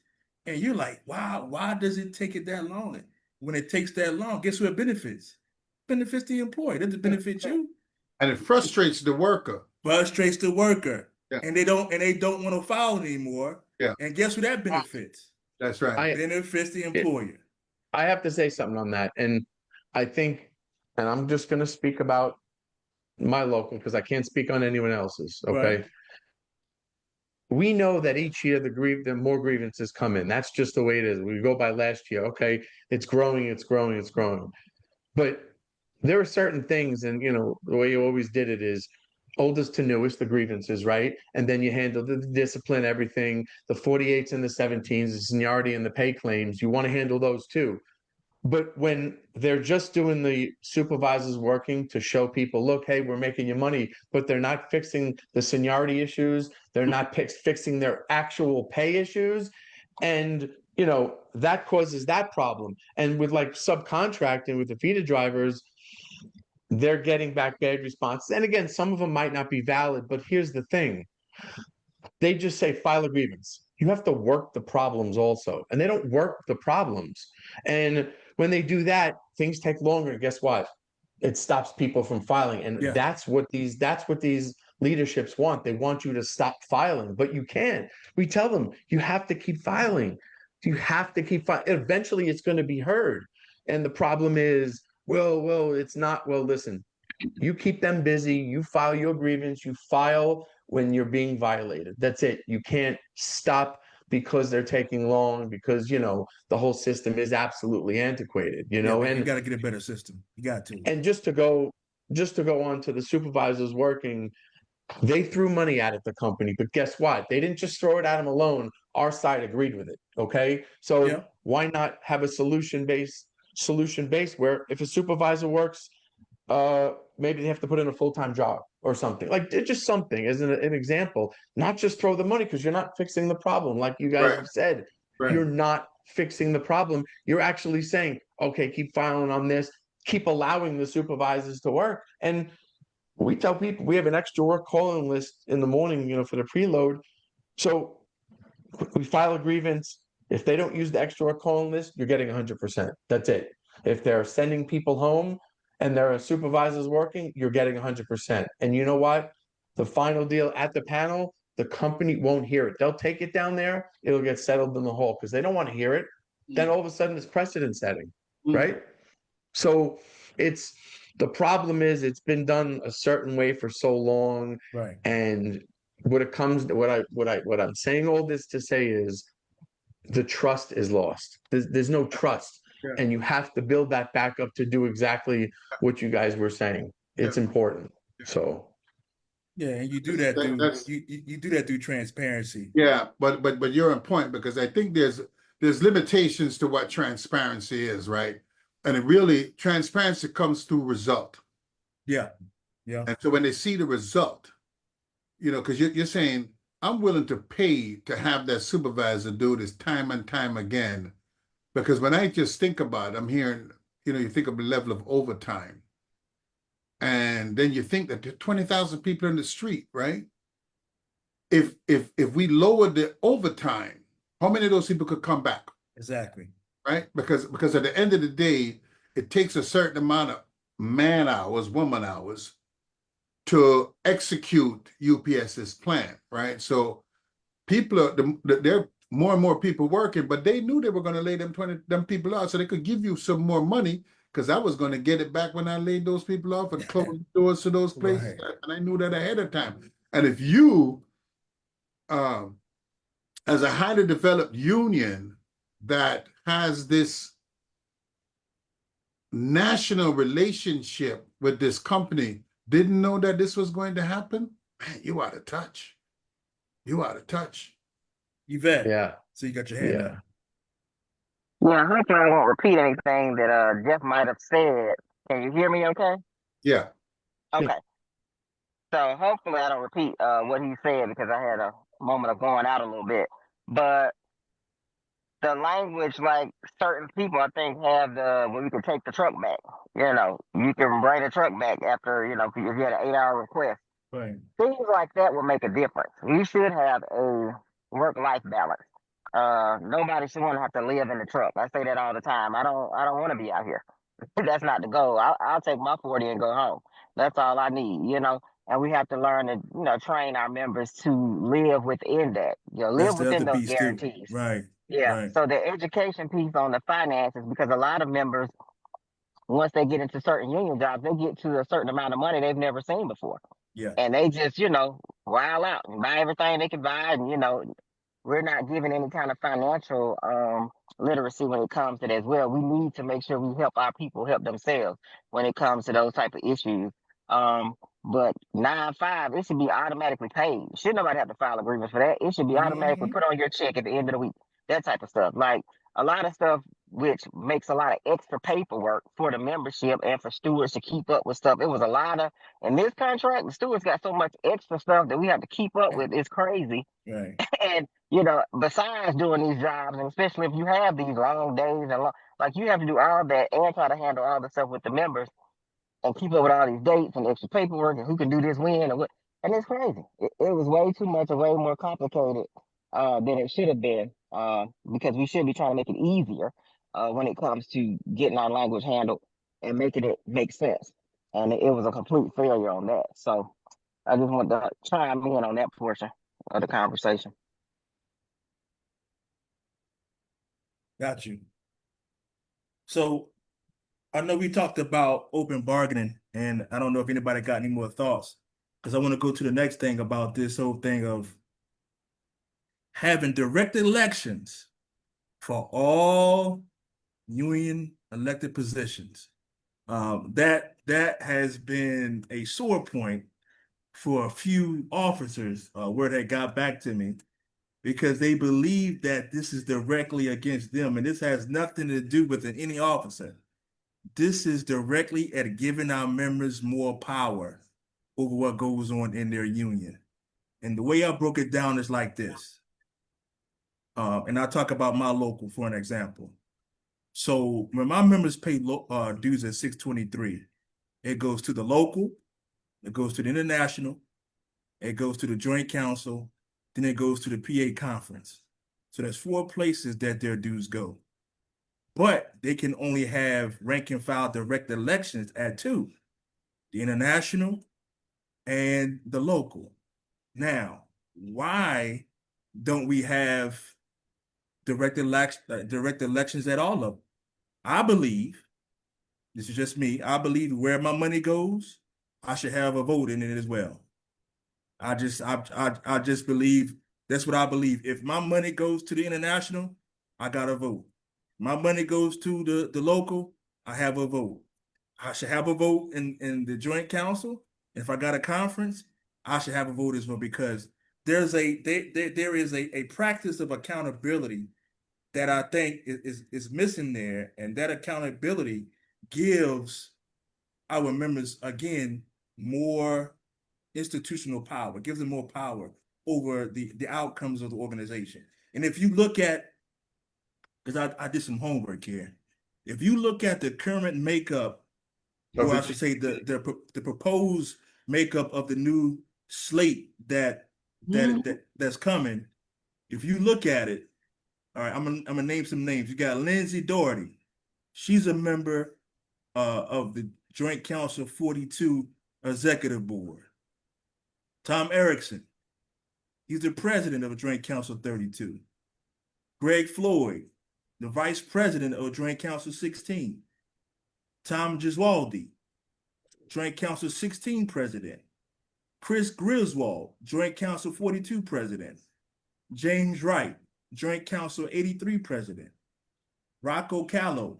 And you're like, wow, why does it take it that long? When it takes that long, guess what it benefits? Benefits the employee. It doesn't benefit you. And it frustrates the worker. Frustrates the worker. Yeah. And they don't want to file anymore. Yeah. And guess who that benefits? That's right. Benefits the employer. I have to say something on that. And I think, and I'm just going to speak about my local because I can't speak on anyone else's. Okay. Right. We know that each year the more grievances come in. That's just the way it is. We go by last year. Okay. It's growing, it's growing, it's growing. But there are certain things, and the way you always did it is oldest to newest, the grievances, right? And then you handle the discipline, everything, the 48s and the 17s, the seniority and the pay claims. You want to handle those too. But when they're just doing the supervisors working to show people, look, hey, we're making you money, but they're not fixing the seniority issues, they're not fixing their actual pay issues. And, that causes that problem. And with like subcontracting with the feeder drivers, they're getting back bad responses. And again, some of them might not be valid, but here's the thing. They just say file a grievance. You have to work the problems also. And they don't work the problems. And when they do that, things take longer. And guess what? It stops people from filing. And Yeah. that's what these leaderships want. They want you to stop filing, but you can't. We tell them you have to keep filing. You have to keep filing. Eventually it's going to be heard. And the problem is, well, it's not. Well, listen, you keep them busy, you file your grievance, you file when you're being violated. That's it. You can't stop because they're taking long, because the whole system is absolutely antiquated, Yeah, and you got to get a better system. You got to. and just to go on to the supervisors working, they threw money at it, the company, but guess what? They didn't just throw it at them alone. Our side agreed with it. Okay. So Yeah. why not have a solution based where if a supervisor works, maybe they have to put in a full-time job or something, like just something as an example, not just throw the money, because you're not fixing the problem. Like you guys Right. have said, Right. you're not fixing the problem. You're actually saying, okay, keep filing on this, keep allowing the supervisors to work. And we tell people we have an extra work calling list in the morning, for the preload. So we file a grievance. If they don't use the extra work calling list, you're getting 100%. That's it. If they're sending people home and there are supervisors working, you're getting 100%. And you know what? The final deal at the panel, the company won't hear it. They'll take it down there. It'll get settled in the hall because they don't want to hear it. Then all of a sudden it's precedent setting, right? So the problem is it's been done a certain way for so long. Right. And what I'm saying all this to say is the trust is lost. There's no trust. Yeah. And you have to build that back up to do exactly what you guys were saying. It's important. So Yeah, and you do that through That's- you do that through transparency. Yeah, but you're on point, because I think there's limitations to what transparency is, right? And transparency comes through result. Yeah. Yeah. And so when they see the result, because you're saying, I'm willing to pay to have that supervisor do this time and time again. Because when I just think about it, I'm hearing, you think of the level of overtime. And then you think that there are 20,000 people in the street, right? If we lowered the overtime, how many of those people could come back? Exactly. Right? Because at the end of the day, it takes a certain amount of man hours, woman hours, to execute UPS's plan, right? So people there are more and more people working, but they knew they were going to lay them people out, so they could give you some more money, because I was going to get it back when I laid those people off and closed the doors to those places, Right. and I knew that ahead of time. And if you, as a highly developed union that has this national relationship with this company didn't know that this was going to happen, man, you out of touch. You out of touch. Yvette, Yeah, so you got your hand yeah. up. Yeah, hopefully I won't repeat anything that Jeff might have said. Can you hear me okay? Yeah. Yeah. Okay. So hopefully I don't repeat what he said because I had a moment of going out a little bit. But the language, like certain people, I think have the well, you can take the truck back. You know, you can bring the truck back after if you had an 8-hour request. Right. Things like that will make a difference. We should have a work-life balance. Nobody should want to have to live in the truck. I say that all the time. I don't want to be out here. That's not the goal. I'll take my 40 and go home. That's all I need. And we have to learn to, train our members to live within that. That's Live the within other those piece too. guarantees. Right. Yeah. Right. So the education piece on the finances, because a lot of members, once they get into certain union jobs, they get to a certain amount of money they've never seen before. Yeah. And they just, wild out and buy everything they can buy. And, we're not giving any kind of financial literacy when it comes to that as well. We need to make sure we help our people help themselves when it comes to those type of issues. But 9-5, it should be automatically paid. Should nobody have to file a grievance for that? It should be automatically put on your check at the end of the week. That type of stuff. Like a lot of stuff which makes a lot of extra paperwork for the membership and for stewards to keep up with stuff. It was a lot of in this contract, the stewards got so much extra stuff that we have to keep up with. It's crazy. Right. And besides doing these jobs, and especially if you have these long days and like you have to do all that and try to handle all the stuff with the members and keep up with all these dates and extra paperwork and who can do this when and what. And it's crazy. It was way too much and way more complicated than it should have been because we should be trying to make it easier when it comes to getting our language handled and making it make sense. And it was a complete failure on that. So I just want to chime in on that portion of the conversation. Got you. So I know we talked about open bargaining, and I don't know if anybody got any more thoughts, because I want to go to the next thing about this whole thing of having direct elections for all union elected positions. That has been a sore point for a few officers where they got back to me because they believe that this is directly against them, and this has nothing to do with any officer. This is directly at giving our members more power over what goes on in their union. And the way I broke it down is like this. And I'll talk about my local for an example. So when my members pay dues at 623, it goes to the local, it goes to the international, it goes to the joint council, then it goes to the PA conference. So there's 4 places that their dues go. But they can only have rank and file direct elections at 2, the international and the local. Now, why don't we have direct elections at all of them? I believe, this is just me, I believe where my money goes, I should have a vote in it as well. I just believe, that's what I believe. If my money goes to the international, I got a vote. My money goes to the local, I have a vote. I should have a vote in the joint council. If I got a conference, I should have a vote as well, because there is a practice of accountability that I think is missing there, and that accountability gives our members, again, more institutional power, gives them more power over the outcomes of the organization. And if you look at, because I did some homework here, if you look at the current makeup, or I should say the proposed makeup of the new slate that's coming, if you look at it, all right, I'm gonna name some names. You got Lindsay Doherty. She's a member of the Joint Council 42 Executive Board. Tom Erickson, he's the president of Joint Council 32. Greg Floyd, the vice president of Joint Council 16. Tom Giswaldi, Joint Council 16 president. Chris Griswold, Joint Council 42 president. James Wright, Joint Council 83 president. Rocco Callow,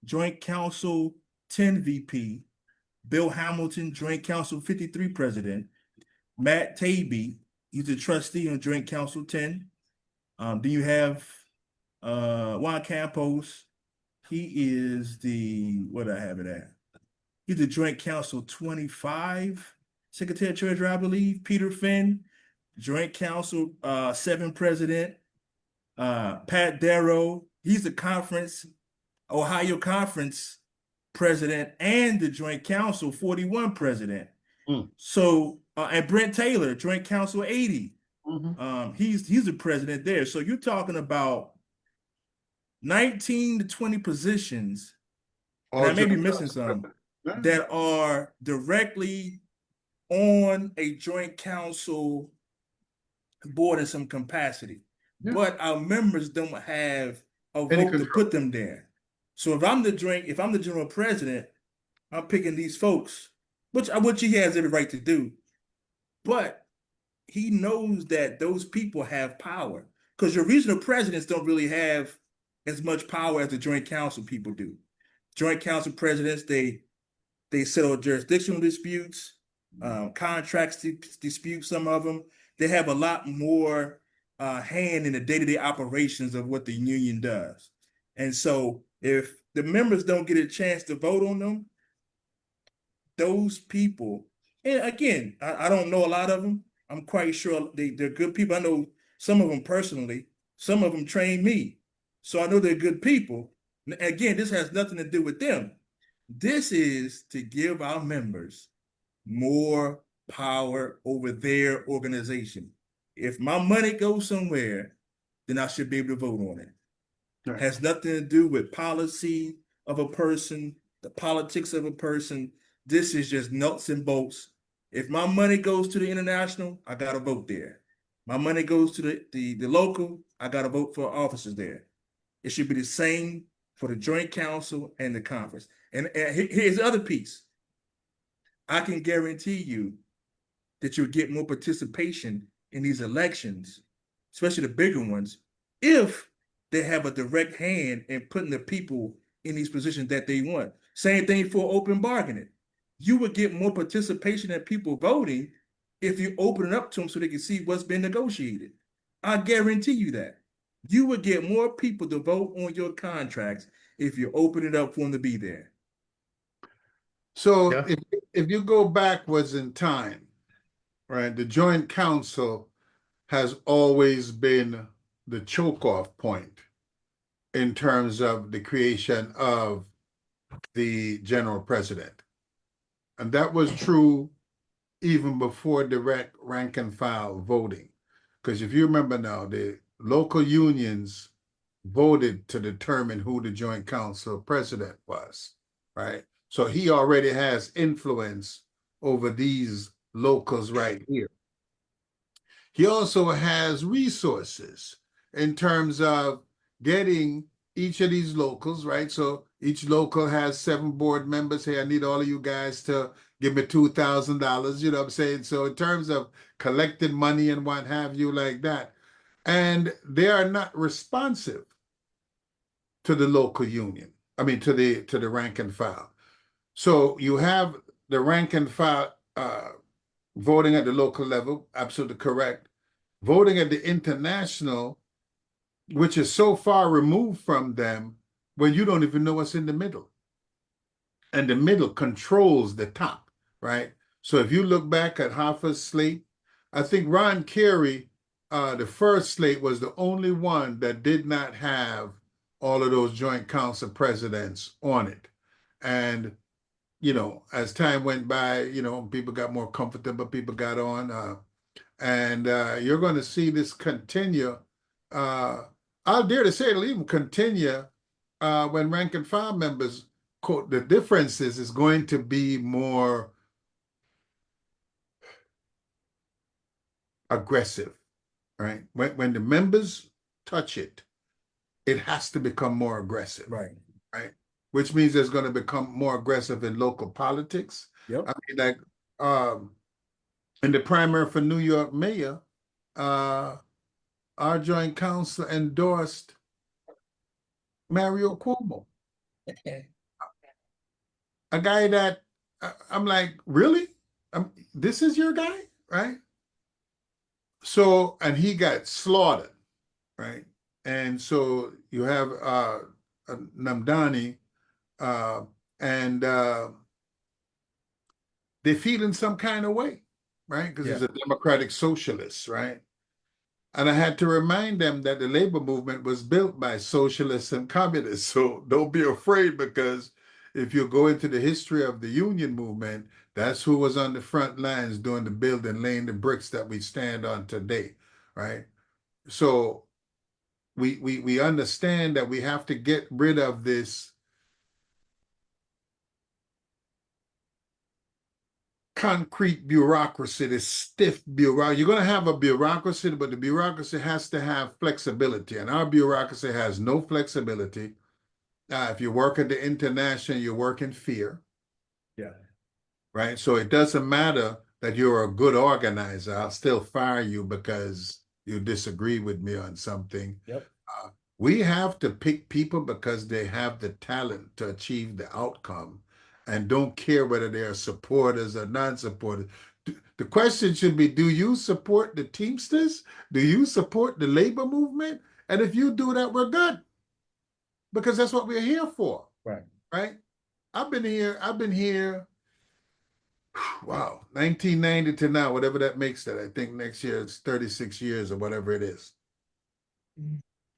Joint Council 10 VP, Bill Hamilton, Joint Council 53 President, Matt Taby, he's a trustee on Joint Council 10. Then you have Juan Campos, he is what I have it at? He's the Joint Council 25 Secretary Treasurer, I believe. Peter Finn, Joint Council 7 President. Pat Darrow, he's the Ohio Conference President and the Joint Council 41 President. So, and Brent Taylor, Joint Council 80. He's the president there. So you're talking about 19 to 20 positions, and I may be missing some, that are directly on a joint council board in some capacity. But our members don't have a vote to put them there. So if I'm the general president, I'm picking these folks, which he has every right to do. But he knows that those people have power, because your regional presidents don't really have as much power as the joint council people do. Joint council presidents, they settle jurisdictional disputes, contracts disputes, some of them. They have a lot more hand in the day-to-day operations of what the union does. And so if the members don't get a chance to vote on them, those people, and again, I don't know a lot of them. I'm quite sure they're good people. I know some of them personally. Some of them trained me. So I know they're good people. Again, this has nothing to do with them. This is to give our members more power over their organization. If my money goes somewhere, then I should be able to vote on it. Right. It has nothing to do with policy of a person, the politics of a person. This is just nuts and bolts. If my money goes to the international, I got to vote there. My money goes to the local, I got to vote for officers there. It should be the same for the joint council and the conference. And here's the other piece. I can guarantee you that you'll get more participation in these elections, especially the bigger ones, if they have a direct hand in putting the people in these positions that they want. Same thing for open bargaining. You would get more participation in people voting if you open it up to them so they can see what's been negotiated. I guarantee you that. You would get more people to vote on your contracts if you open it up for them to be there. So if you go backwards in time, right, the joint council has always been the choke-off point in terms of the creation of the general president. And that was true even before direct rank and file voting. Because if you remember now, the local unions voted to determine who the joint council president was, right? So he already has influence over these locals right here. He also has resources in terms of getting each of these locals, right? So each local has 7 board members. Hey, I need all of you guys to give me $2,000, you know what I'm saying? So in terms of collecting money and what have you like that, and they are not responsive to the local union. I mean, to the rank and file. So you have the rank and file voting at the local level, absolutely correct. Voting at the international, which is so far removed from them when you don't even know what's in the middle. And the middle controls the top, right? So if you look back at Hoffa's slate, I think Ron Carey, the first slate, was the only one that did not have all of those joint council presidents on it. And, you know, as time went by, you know, people got more comfortable, people got on, and you're going to see this continue. I'll dare to say it'll even continue when rank and file members, quote, the difference is going to be more aggressive, right? When the members touch it, it has to become more aggressive, right? Which means there's going to become more aggressive in local politics. Yep. I mean, like in the primary for New York mayor, our joint council endorsed Mario Cuomo. a guy that I'm like, really? This is your guy, right? So, and he got slaughtered, right? And so you have Namdani, uh, and they're feeling some kind of way, right? Because he's Yeah. a democratic socialist, right? And I had to remind them that the labor movement was built by socialists and communists. So don't be afraid, because if you go into the history of the union movement, that's who was on the front lines doing the building, laying the bricks that we stand on today, right? So we understand that we have to get rid of this concrete bureaucracy, this stiff bureaucracy. You're going to have a bureaucracy, but the bureaucracy has to have flexibility, and our bureaucracy has no flexibility. If you work at the international, you work in fear. Yeah. Right? So it doesn't matter that you're a good organizer. I'll still fire you because you disagree with me on something. Yep. We have to pick people because they have the talent to achieve the outcome and don't care whether they are supporters or non-supporters. The question should be, do you support the Teamsters? Do you support the labor movement? And if you do that, we're good. Because that's what we're here for. Right. Right? I've been here, wow, 1990 to now, whatever that makes that. I think next year it's 36 years or whatever it is.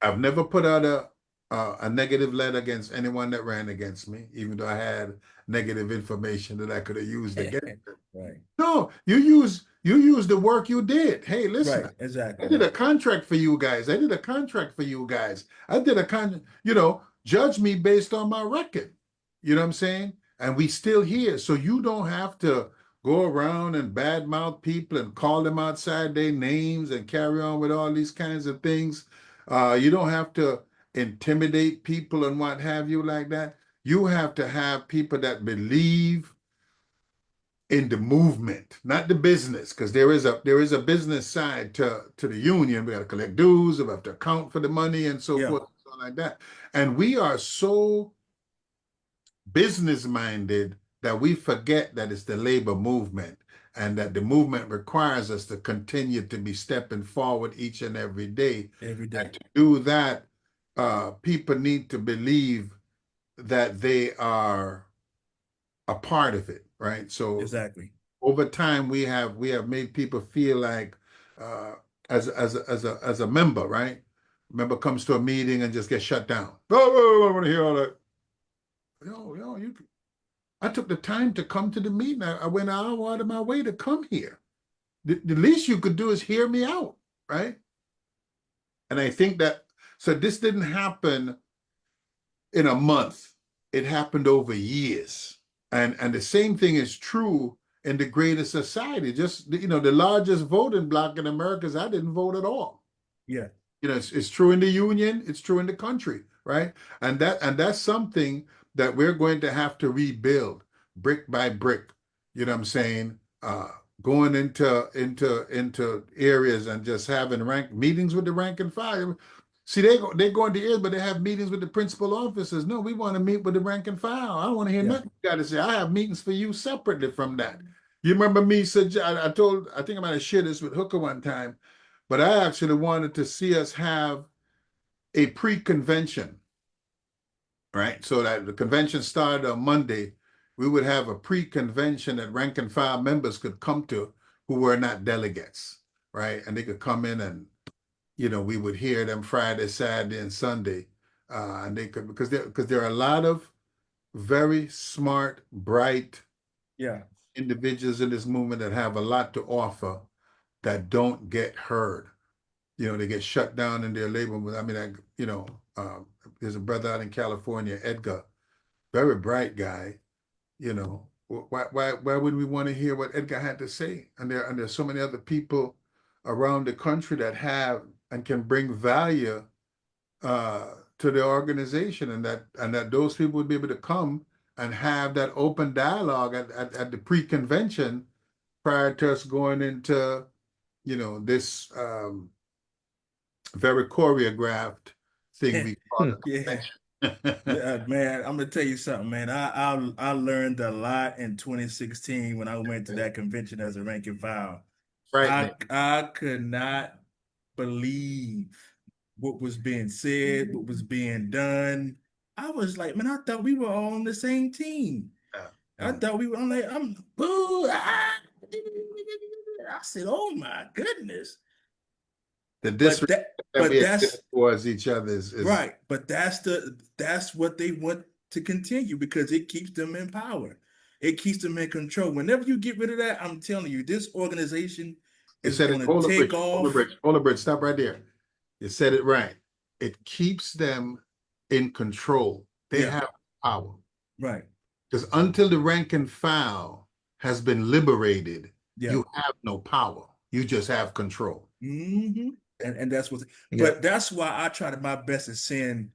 I've never put out a negative letter against anyone that ran against me, even though I had negative information that I could have used against them. Right. No, you use the work you did. Hey, listen, Right. Exactly. I did a contract for you guys. I did a contract for you guys. I did a judge me based on my record. You know what I'm saying? And we still here. So you don't have to go around and badmouth people and call them outside their names and carry on with all these kinds of things. You don't have to intimidate people and what have you like that. You have to have people that believe in the movement, not the business, because there is a business side to the union. We got to collect dues, we have to account for the money and so forth, and so like that. And we are so business minded that we forget that it's the labor movement, and that the movement requires us to continue to be stepping forward each and every day. Every day. And to do that, people need to believe that they are a part of it, right? So Exactly. over time, we have made people feel like, as a member, right? Member comes to a meeting and just gets shut down. Oh, I want to hear all that. I took the time to come to the meeting. I went an hour out of my way to come here. The least you could do is hear me out, right? And I think so this didn't happen in a month. It happened over years. And the same thing is true in the greater society. Just, the largest voting bloc in America is I didn't vote at all. Yeah. It's true in the union, it's true in the country, right? And that's something that we're going to have to rebuild brick by brick. You know what I'm saying? Going into areas and just having meetings with the rank and file. See, they go into areas, but they have meetings with the principal officers. No, we want to meet with the rank and file. I don't want to hear nothing you got to say. I have meetings for you separately from that. You remember me? I think I might have shared this with Hooker one time, but I actually wanted to see us have a pre-convention, right? So that the convention started on Monday, we would have a pre-convention that rank and file members could come to who were not delegates, right? And they could come in and, we would hear them Friday, Saturday, and Sunday. And they could, because there are a lot of very smart, bright individuals in this movement that have a lot to offer that don't get heard. They get shut down in their labor. I mean, there's a brother out in California, Edgar, very bright guy. Why would we want to hear what Edgar had to say? And there's so many other people around the country that have and can bring value to the organization, and that those people would be able to come and have that open dialogue at the pre-convention prior to us going into this very choreographed thing we call the convention. Man, I'm gonna tell you something, man. I learned a lot in 2016 when I went to that convention as a rank and file. Frightening. I could not believe what was being said, what was being done. I was like, man, I thought we were all on the same team. Yeah. I thought we were. I'm like, I'm boo. I said, oh my goodness. The But disrespect that, that we but exhibit that's towards each other is right. But that's what they want to continue because it keeps them in power. It keeps them in control. Whenever you get rid of that, I'm telling you, this organization You is said it. going to Hold take off. Hold bridge. Stop right there. You said it right. It keeps them in control. They Yeah. have power. Right. Because until the rank and file has been liberated, Yeah. you have no power. You just have control. Mm-hmm. And that's what. Yeah. But that's why I try to my best to send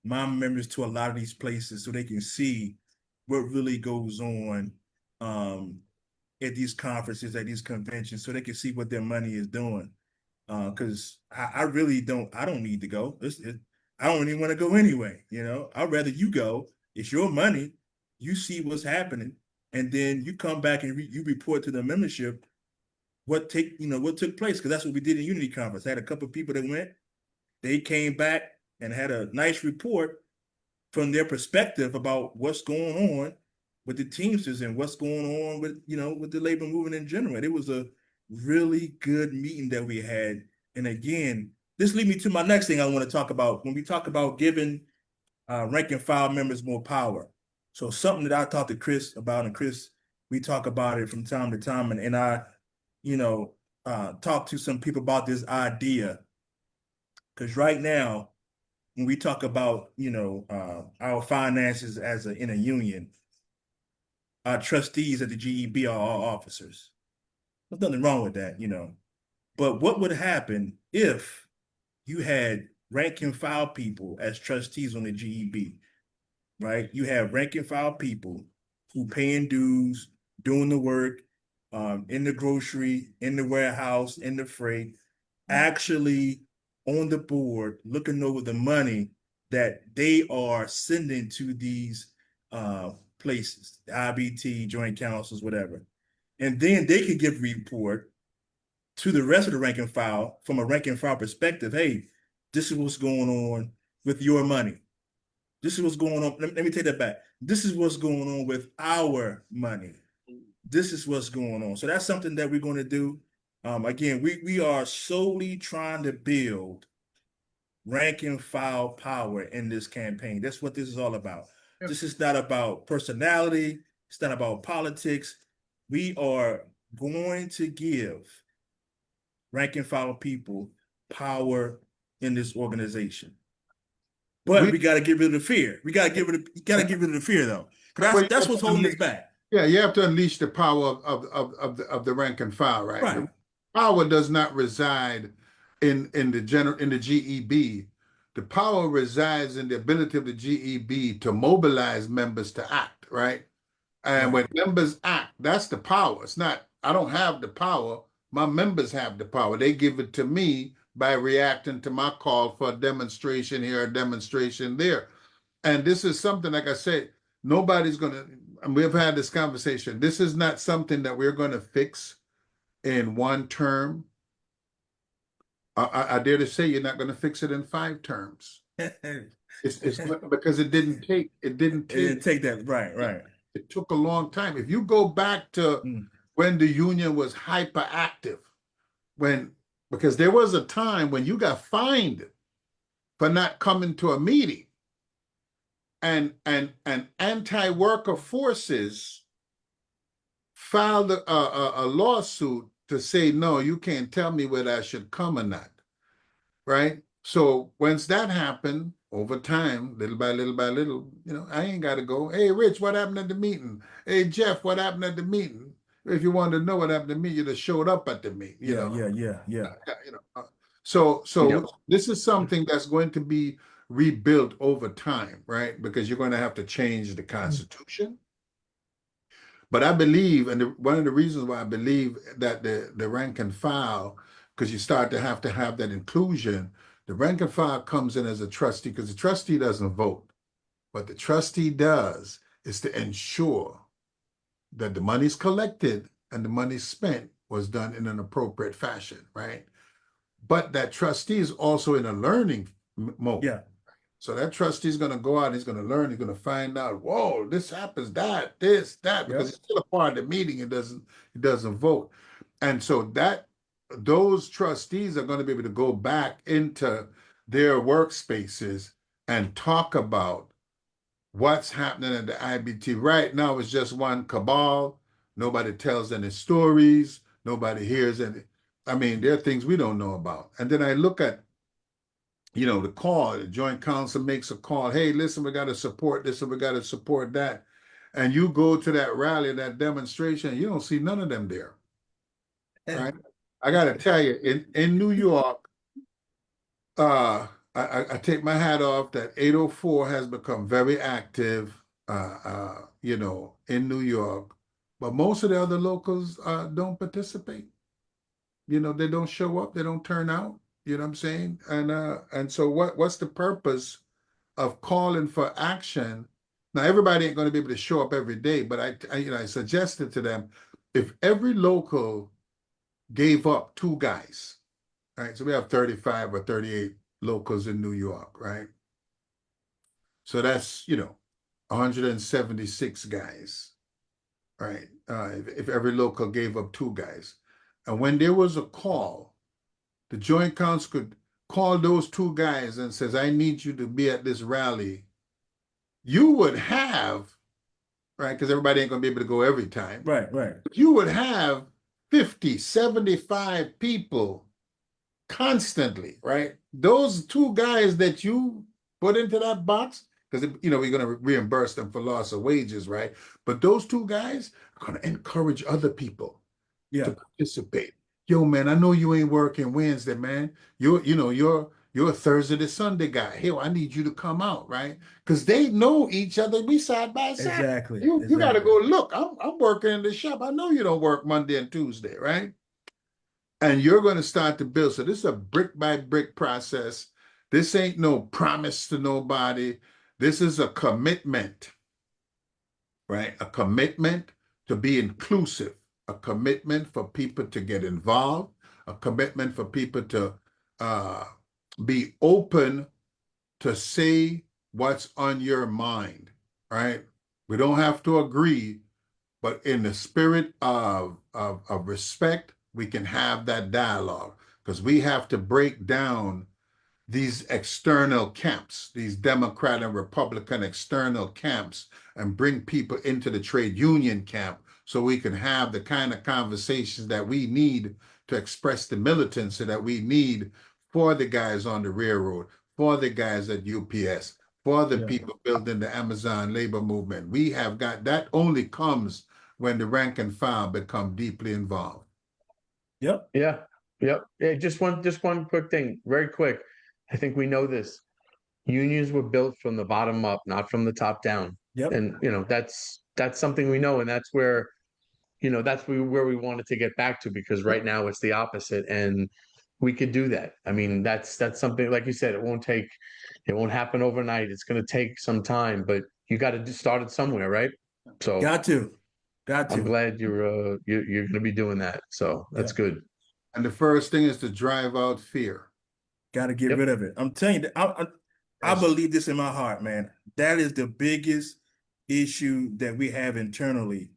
my members to a lot of these places so they can see what really goes on at these conferences, at these conventions, so they can see what their money is doing. Because I really I don't need to go. I don't even want to go anyway. I'd rather you go. It's your money. You see what's happening, and then you come back and you report to the membership what took place. Because that's what we did in Unity Conference. I had a couple of people that went. They came back and had a nice report from their perspective about what's going on with the Teamsters and what's going on with the labor movement in general. It was a really good meeting that we had. And again, this leads me to my next thing I want to talk about when we talk about giving rank and file members more power. So something that I talked to Chris about, and Chris, we talk about it from time to time, and I, talk to some people about this idea. Because right now, when we talk about our finances in a union, our trustees at the GEB are all officers. There's nothing wrong with that, But what would happen if you had rank and file people as trustees on the GEB, right? You have rank and file people who paying dues, doing the work, in the grocery, in the warehouse, in the freight, actually on the board, looking over the money that they are sending to these places, IBT, joint councils, whatever. And then they could give a report to the rest of the rank and file from a rank and file perspective. Hey, this is what's going on with your money. This is what's going on. Let me take that back. This is what's going on with our money. This is what's going on. So that's something that we're going to do. Again, we are solely trying to build rank and file power in this campaign. That's what this is all about. Yep. This is not about personality. It's not about politics. We are going to give rank and file people power in this organization. But we got to get rid of the fear. We got to get rid of the fear, though. That's what's holding us back. Yeah, you have to unleash the power of the rank and file, right? Right. The power does not reside in the GEB. The power resides in the ability of the GEB to mobilize members to act, right? And when members act, that's the power. It's not, I don't have the power. My members have the power. They give it to me by reacting to my call for a demonstration here, a demonstration there. And this is something, like I said, nobody's going to, and we've had this conversation. This is not something that we're going to fix in one term. I dare to say you're not going to fix it in 5 terms. It's because it didn't take that. Right. It took a long time. If you go back to when the union was hyperactive, because there was a time when you got fined for not coming to a meeting. And anti-worker forces filed a lawsuit to say, no, you can't tell me whether I should come or not, right? So once that happened, over time, little by little, I ain't got to go. Hey, Rich, what happened at the meeting? Hey, Jeff, what happened at the meeting? If you wanted to know what happened to me, you'd have showed up at the meeting. Yeah. So this is something that's going to be rebuilt over time, right? Because you're going to have to change the Constitution. But I believe, and one of the reasons why I believe that the rank and file, because you start to have that inclusion, the rank and file comes in as a trustee because the trustee doesn't vote. What the trustee does is to ensure that the money's collected and the money spent was done in an appropriate fashion, right? But that trustee is also in a learning mode. Yeah. So that trustee is going to go out, he's going to learn, he's going to find out, whoa, this happens, that, this, that, because Yep. he's still a part of the meeting, he doesn't vote. And so that those trustees are going to be able to go back into their workspaces and talk about what's happening at the IBT. Right now, it's just one cabal. Nobody tells any stories. Nobody hears any. I mean, there are things we don't know about. And then I look at, the call, the joint council makes a call. Hey, listen, we got to support this and we got to support that. And you go to that rally, that demonstration, you don't see none of them there. Right? I got to tell you, in New York, I take my hat off that 804 has become very active, in New York, but most of the other locals don't participate. They don't show up, they don't turn out. You know what I'm saying? And so what's the purpose of calling for action? Now everybody ain't going to be able to show up every day, but I suggested to them if every local gave up 2 guys, right? So we have 35 or 38 locals in New York, right? So that's 176 guys, right? If every local gave up 2 guys, and when there was a call, the joint council could call those 2 guys and says, I need you to be at this rally. You would have, right, because everybody ain't going to be able to go every time. Right. You would have 50, 75 people constantly, right? Those 2 guys that you put into that box, because we're going to reimburse them for loss of wages, right? But those 2 guys are going to encourage other people to participate. Yo, man, I know you ain't working Wednesday, man. You're a Thursday to Sunday guy. Hey, I need you to come out, right? Because they know each other. We side by side. Exactly. You got to go look. I'm working in the shop. I know you don't work Monday and Tuesday, right? And you're going to start to build. So this is a brick by brick process. This ain't no promise to nobody. This is a commitment, right? A commitment to be inclusive, a commitment for people to get involved, a commitment for people to be open to say what's on your mind, right? We don't have to agree, but in the spirit of respect, we can have that dialogue, because we have to break down these external camps, these Democrat and Republican external camps, and bring people into the trade union camp so we can have the kind of conversations that we need to express the militancy that we need for the guys on the railroad, for the guys at UPS, for the people building the Amazon labor movement. We have got, that only comes when the rank and file become deeply involved. Yep. Yeah. Just one quick thing, very quick. I think we know this. Unions were built from the bottom up, not from the top down. Yep. And that's something we know, and that's where where we wanted to get back to, because right now it's the opposite, and we could do that. I mean, that's something, like you said, it won't happen overnight. It's going to take some time, but you got to start it somewhere, right? So Got to. I'm glad you're going to be doing that. So that's good. And the first thing is to drive out fear. Got to get rid of it. I'm telling you, I believe this in my heart, man. That is the biggest issue that we have internally,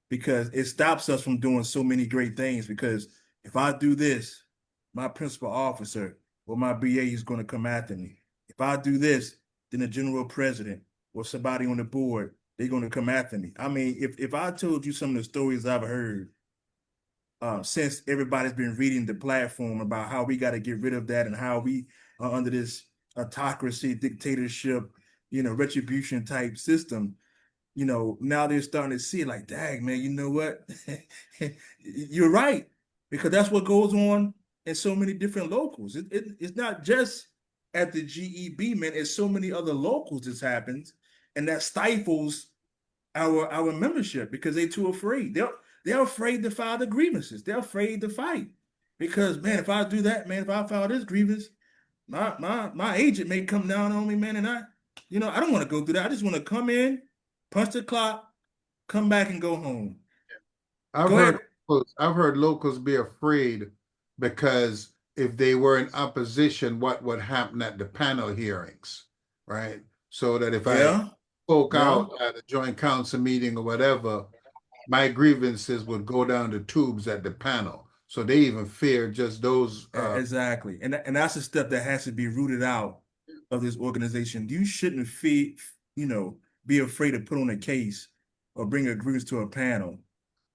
because it stops us from doing so many great things. Because if I do this, my principal officer or my BA is going to come after me. If I do this, then the general president or somebody on the board, they're going to come after me. I mean, if I told you some of the stories I've heard since everybody's been reading the platform about how we got to get rid of that and how we are under this autocracy, dictatorship, retribution type system, now they're starting to see like, dang, man, you know what? You're right. Because that's what goes on in so many different locals. It's not just at the GEB, man. It's so many other locals this happens, and that stifles our membership because they're too afraid. They're afraid to file the grievances. They're afraid to fight because, man, if I do that, man, if I file this grievance, my agent may come down on me, man, and You know, I don't want to go through that. I just want to come in, punch the clock, come back and go home. I've Go heard ahead. I've heard locals be afraid because if they were in opposition, what would happen at the panel hearings, right? So that if I Yeah, spoke yeah. out at a joint council meeting or whatever, my grievances would go down the tubes at the panel. So they even fear just those. Exactly. And that's the stuff that has to be rooted out of this organization. You shouldn't be afraid to put on a case or bring a grievance to a panel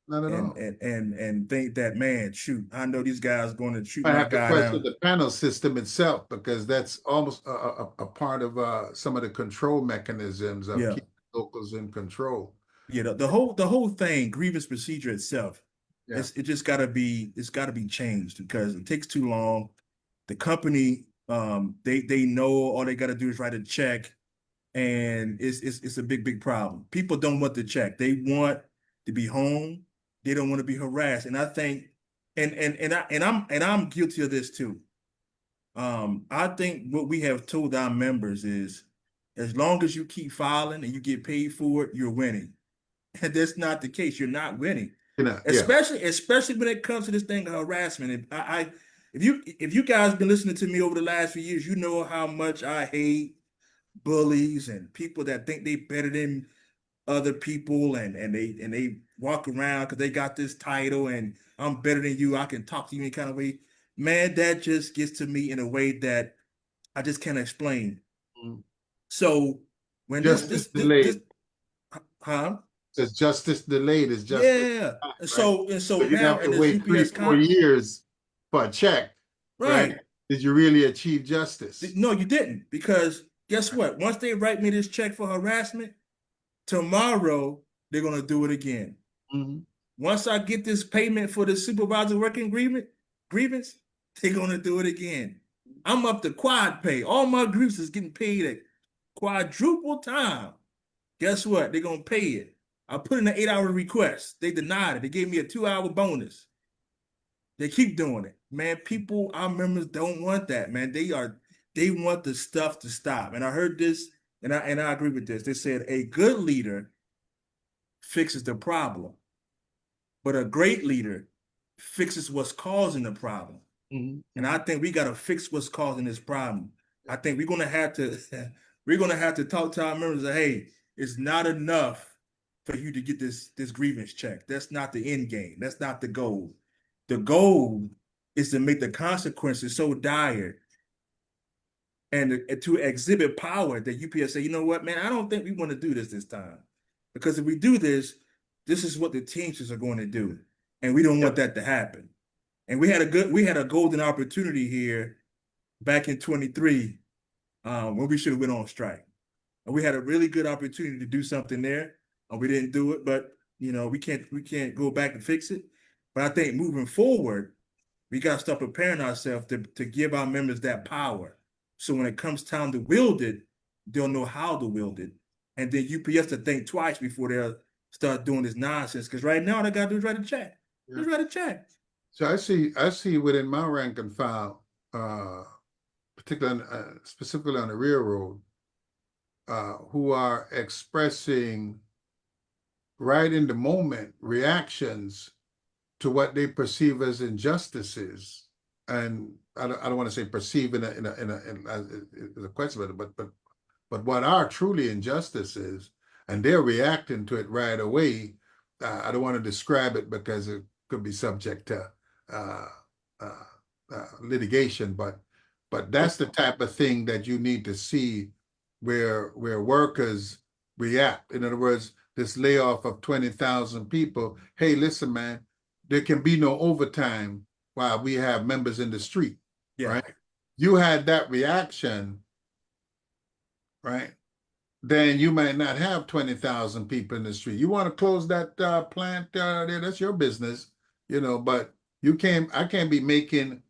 Not at and all. and think that, man, shoot, I know these guys going to shoot I my have to guy question down. the panel system itself because that's almost a part of some of the control mechanisms of Yeah. keeping locals in control. Yeah, the whole thing, grievance procedure itself, Yeah. it's gotta be changed because it takes too long. The company, they know all they gotta do is write a check, and it's a big problem. People don't want the check. They want to be home. They don't want to be harassed. And I think, and I'm guilty of this too. I think what we have told our members is, as long as you keep filing and you get paid for it, you're winning. And that's not the case. You're not winning, You know, yeah. especially when it comes to this thing of harassment. If you guys been listening to me over the last few years, you know how much I hate bullies and people that think they better than other people, and they walk around because they got this title and I'm better than you. I can talk to you any kind of way. Man, that just gets to me in a way that I just can't explain. Mm. So when Justice delayed. huh? Says justice delayed is justice Yeah. denied, And right? so So you'd now have to in this wait three, UPS 4 years for a check, right? right. Did you really achieve justice? No, you didn't, because guess what? Once they write me this check for harassment, tomorrow they're gonna do it again. Mhm. Once I get this payment for the supervisor working grievance, they're gonna do it again. I'm up to quad pay. All my grievances getting paid at quadruple time. Guess what? They're gonna pay it. I put in an 8-hour request. They denied it. They gave me a 2-hour bonus. They keep doing it. Man, people, our members don't want that, man. They want the stuff to stop. And I heard this, and I agree with this. They said a good leader fixes the problem, but a great leader fixes what's causing the problem. Mhm. And I think we got to fix what's causing this problem. I think we're gonna have to we're gonna have to talk to our members and say, hey, it's not enough for you to get this grievance check. That's not the end game. That's not the goal. The goal is to make the consequences so dire and to exhibit power that UPS say, you know what, man, I don't think we want to do this time. Because if we do this, this is what the Teamsters are going to do. And we don't want that to happen. And we had a golden opportunity here back in 23 when we should have went on strike. And we had a really good opportunity to do something there. And we didn't do it, but we can't go back and fix it. But I think moving forward, we got to start preparing ourselves to give our members that power. So when it comes time to wield it, they'll know how to wield it. And then UPS to think twice before they'll start doing this nonsense. Because right now, all they got to do is write a check. Yeah. Just write a check. So I see within my rank and file, particularly specifically on the railroad, who are expressing right in the moment reactions to what they perceive as injustices, and I don't want to say perceive in a question, but what are truly injustices, and they're reacting to it right away. I don't want to describe it because it could be subject to litigation, but that's the type of thing that you need to see where workers react. In other words, this layoff of 20,000 people. Hey, listen, man, there can be no overtime while we have members in the street, right? You had that reaction, right? Then you might not have 20,000 people in the street. You want to close that plant there, that's your business, but I can't be making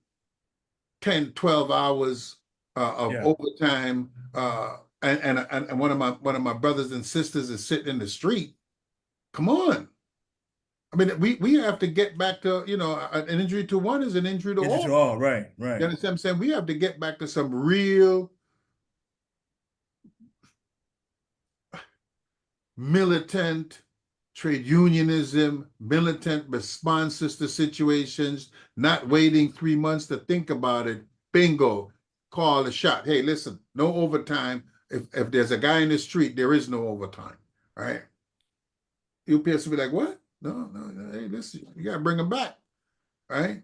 10, 12 hours of overtime. And one of my brothers and sisters is sitting in the street. Come on. I mean, we have to get back to, an injury to one is an injury to all. Injury to all, right. You understand what I'm saying? We have to get back to some real militant trade unionism, militant responses to situations, not waiting 3 months to think about it. Bingo, call the shot. Hey, listen, no overtime. If there's a guy in the street, there is no overtime, right? UPS will be like, what? No. Hey, listen, you gotta bring them back, right?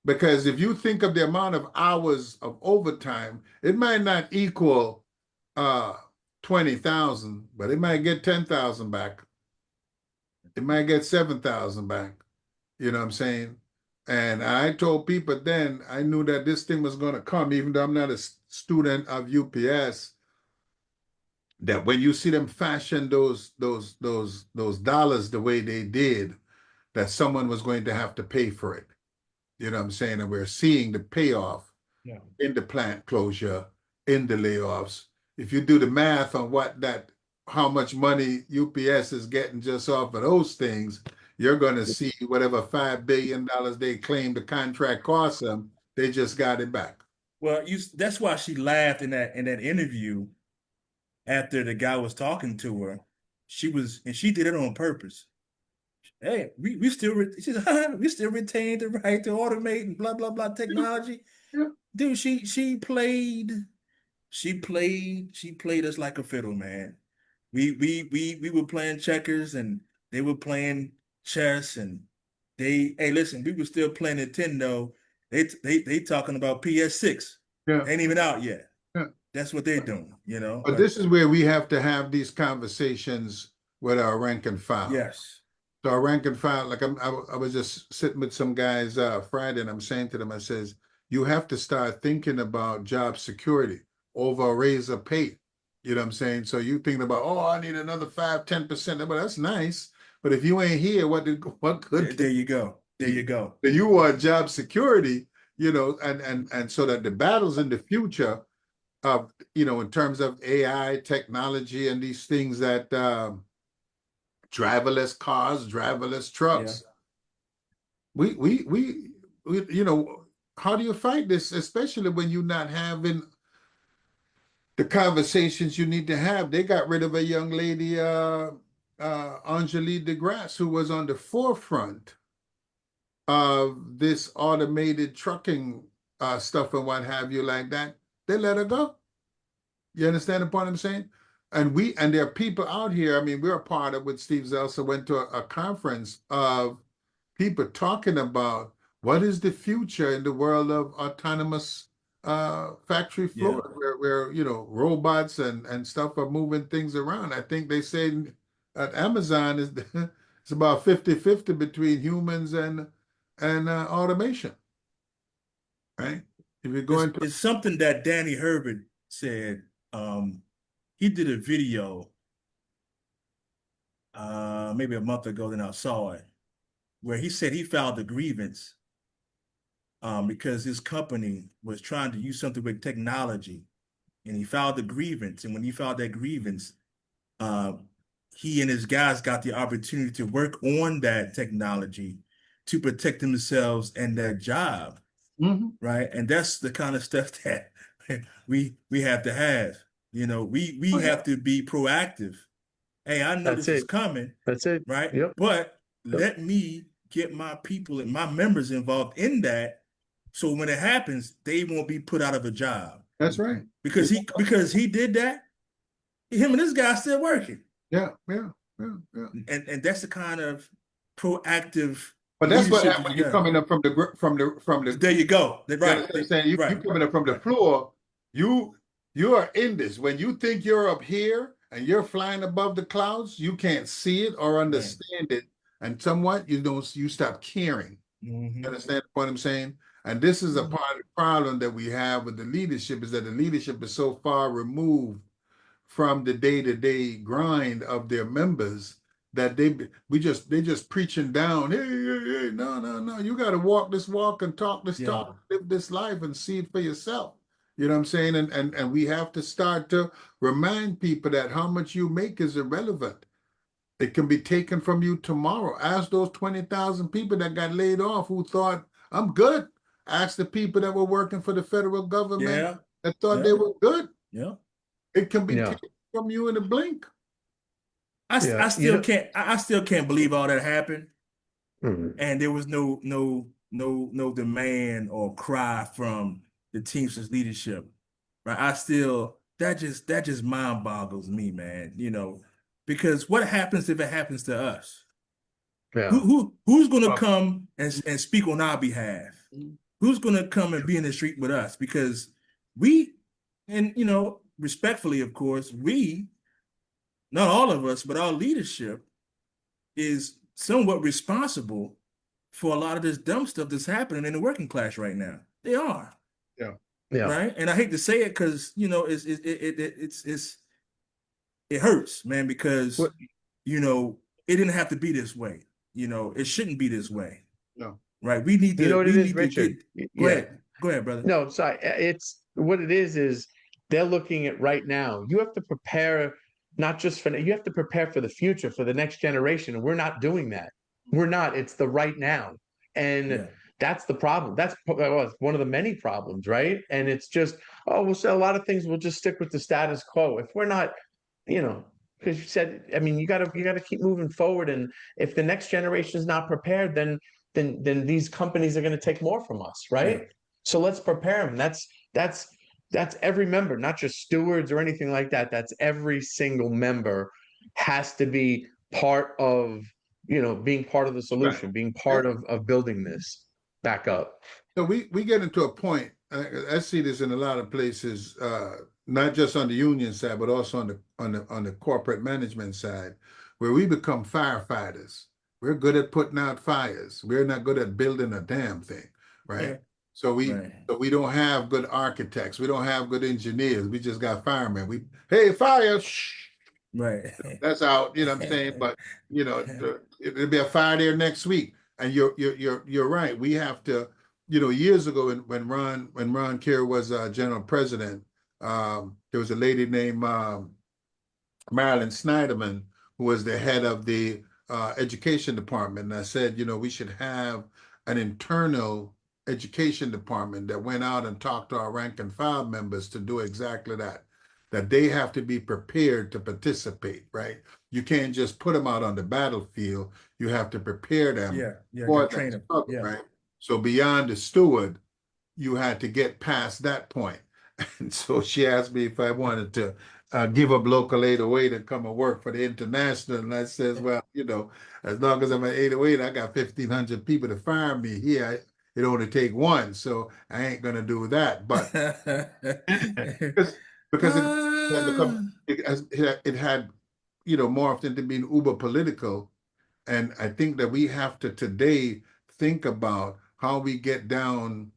Because if you think of the amount of hours of overtime, it might not equal 20,000, but it might get 10,000 back. It might get 7,000 back. You know what I'm saying? And I told people then I knew that this thing was going to come, even though I'm not a student of UPS. That when you see them fashion those dollars the way they did, that someone was going to have to pay for it. You know what I'm saying? And we're seeing the payoff Yeah. in the plant closure, in the layoffs. If you do the math on how much money UPS is getting just off of those things, you're going to see whatever $5 billion they claim the contract cost them, they just got it back. Well, that's why she laughed in that interview after the guy was talking to her. She did it on purpose. Hey, we still she said, we still retain the right to automate and blah blah blah technology. Yeah. Dude, she played us like a fiddle, man. We were playing checkers and they were playing chess, and hey, listen, we were still playing Nintendo. They talking about PS6. Yeah. Ain't even out yet. Yeah. That's what they're doing, you know. But this is where we have to have these conversations with our rank and file. Yes. So our rank and file, like I was just sitting with some guys Friday, and I'm saying to them, I says, you have to start thinking about job security over a raise of pay. You know what I'm saying? So you thinking about, oh, I need another 5-10%. But that's nice. But if you ain't here, what good? There you go. There you go. You want job security, you know, and so that the battles in the future of, you know, in terms of AI technology and these things that driverless cars, driverless trucks. Yeah. We you know, how do you fight this, especially when you're not having the conversations you need to have? They got rid of a young lady, Angelique DeGrasse, who was on the forefront of this automated trucking stuff and what have you like that. They let her go. You understand the point I'm saying? And there are people out here. I mean, we're a part of, with Steve Zelsa, went to a conference of people talking about what is the future in the world of autonomous factory floor, where you know, robots and stuff are moving things around. I think they say at Amazon it's about 50-50 between humans and automation, right? If you're going to, it's something that Danny Herbert said. He did a video maybe a month ago, then I saw it, where he said he filed a grievance because his company was trying to use something with technology, and he filed the grievance. And when he filed that grievance, he and his guys got the opportunity to work on that technology to protect themselves and their job, right? And that's the kind of stuff that we have to have. You know, we have to be proactive. Hey, I know this is coming. That's it. Right? Yep. But let me get my people and my members involved in that, so when it happens, they won't be put out of a job. That's right. Because he did that, him and this guy still working. Yeah. And that's the kind of proactive. But that's what happens when you're coming up from the. There you go. Right. You know what I'm saying? You coming up from the floor. You are in this. When you think you're up here and you're flying above the clouds, you can't see it or understand it, and somewhat you stop caring. You understand what I'm saying? And this is a part of the problem that we have with the leadership, is that the leadership is so far removed from the day-to-day grind of their members that they just preaching down, hey, no, you got to walk this walk and talk this talk, live this life and see it for yourself. You know what I'm saying? And we have to start to remind people that how much you make is irrelevant. It can be taken from you tomorrow. Ask those 20,000 people that got laid off who thought, I'm good. Ask the people that were working for the federal government that thought they were good. Yeah. It can be taken from you in a blink. Yeah, I still can't I still can't believe all that happened, mhm. and there was no demand or cry from the Teamsters leadership. Right? I still that just mind boggles me, man. Because what happens if it happens to us? Yeah. Who's gonna Well, come and speak on our behalf? Who's gonna come and be in the street with us? Because we, and respectfully, of course, we, not all of us, but our leadership is somewhat responsible for a lot of this dumb stuff that's happening in the working class right now. They are, yeah. Yeah. right? And I hate to say it because it hurts, man, because What, it didn't have to be this way. It shouldn't be this way. No. Right. you know what it We is, need to Richard? get, go Yeah. ahead. Go ahead, brother. No, sorry. It's what it is they're looking at right now. You have to prepare not just for, you have to prepare for the future, for the next generation. And we're not doing that. We're not. It's the right now. And Yeah. that's the problem. That's well, it's one of the many problems, right? And it's just, oh, we'll say a lot of things, we'll just stick with the status quo. If we're not, you know, because you said, I mean, you gotta keep moving forward. And if the next generation is not prepared, then these companies are going to take more from us, Yeah. right? So let's prepare them. That's every member, not just stewards or anything like that. That's every single member has to be part of, being part of the Right. solution, being part of building this back up. So we get into a point. I see this in a lot of places, not just on the union side, but also on the corporate management side, where we become firefighters. We're good at putting out fires. We're not good at building a damn thing, right? Yeah. So we Right. so we don't have good architects. We don't have good engineers. We just got firemen. Hey, fire, shh, Right. that's out. You know what I'm saying? But it'll be a fire there next week. And you're right. We have to, years ago when Ron Kerr was general president, there was a lady named Marilyn Snyderman who was the head of the education department. And I said, we should have an internal education department that went out and talked to our rank and file members to do exactly that they have to be prepared to participate, right? You can't just put them out on the battlefield. You have to prepare them Yeah. Yeah. for Good that trainer. struggle, Yeah. right? So beyond the steward, you had to get past that point. And so she asked me if I wanted to give up local 808 and come and work for the international. And I says, well, as long as I'm at 808, I got 1,500 people to fire me here. It only take one, so I ain't gonna do that. But because it had become it had morphed into being uber political, and I think that we have to today think about how we get down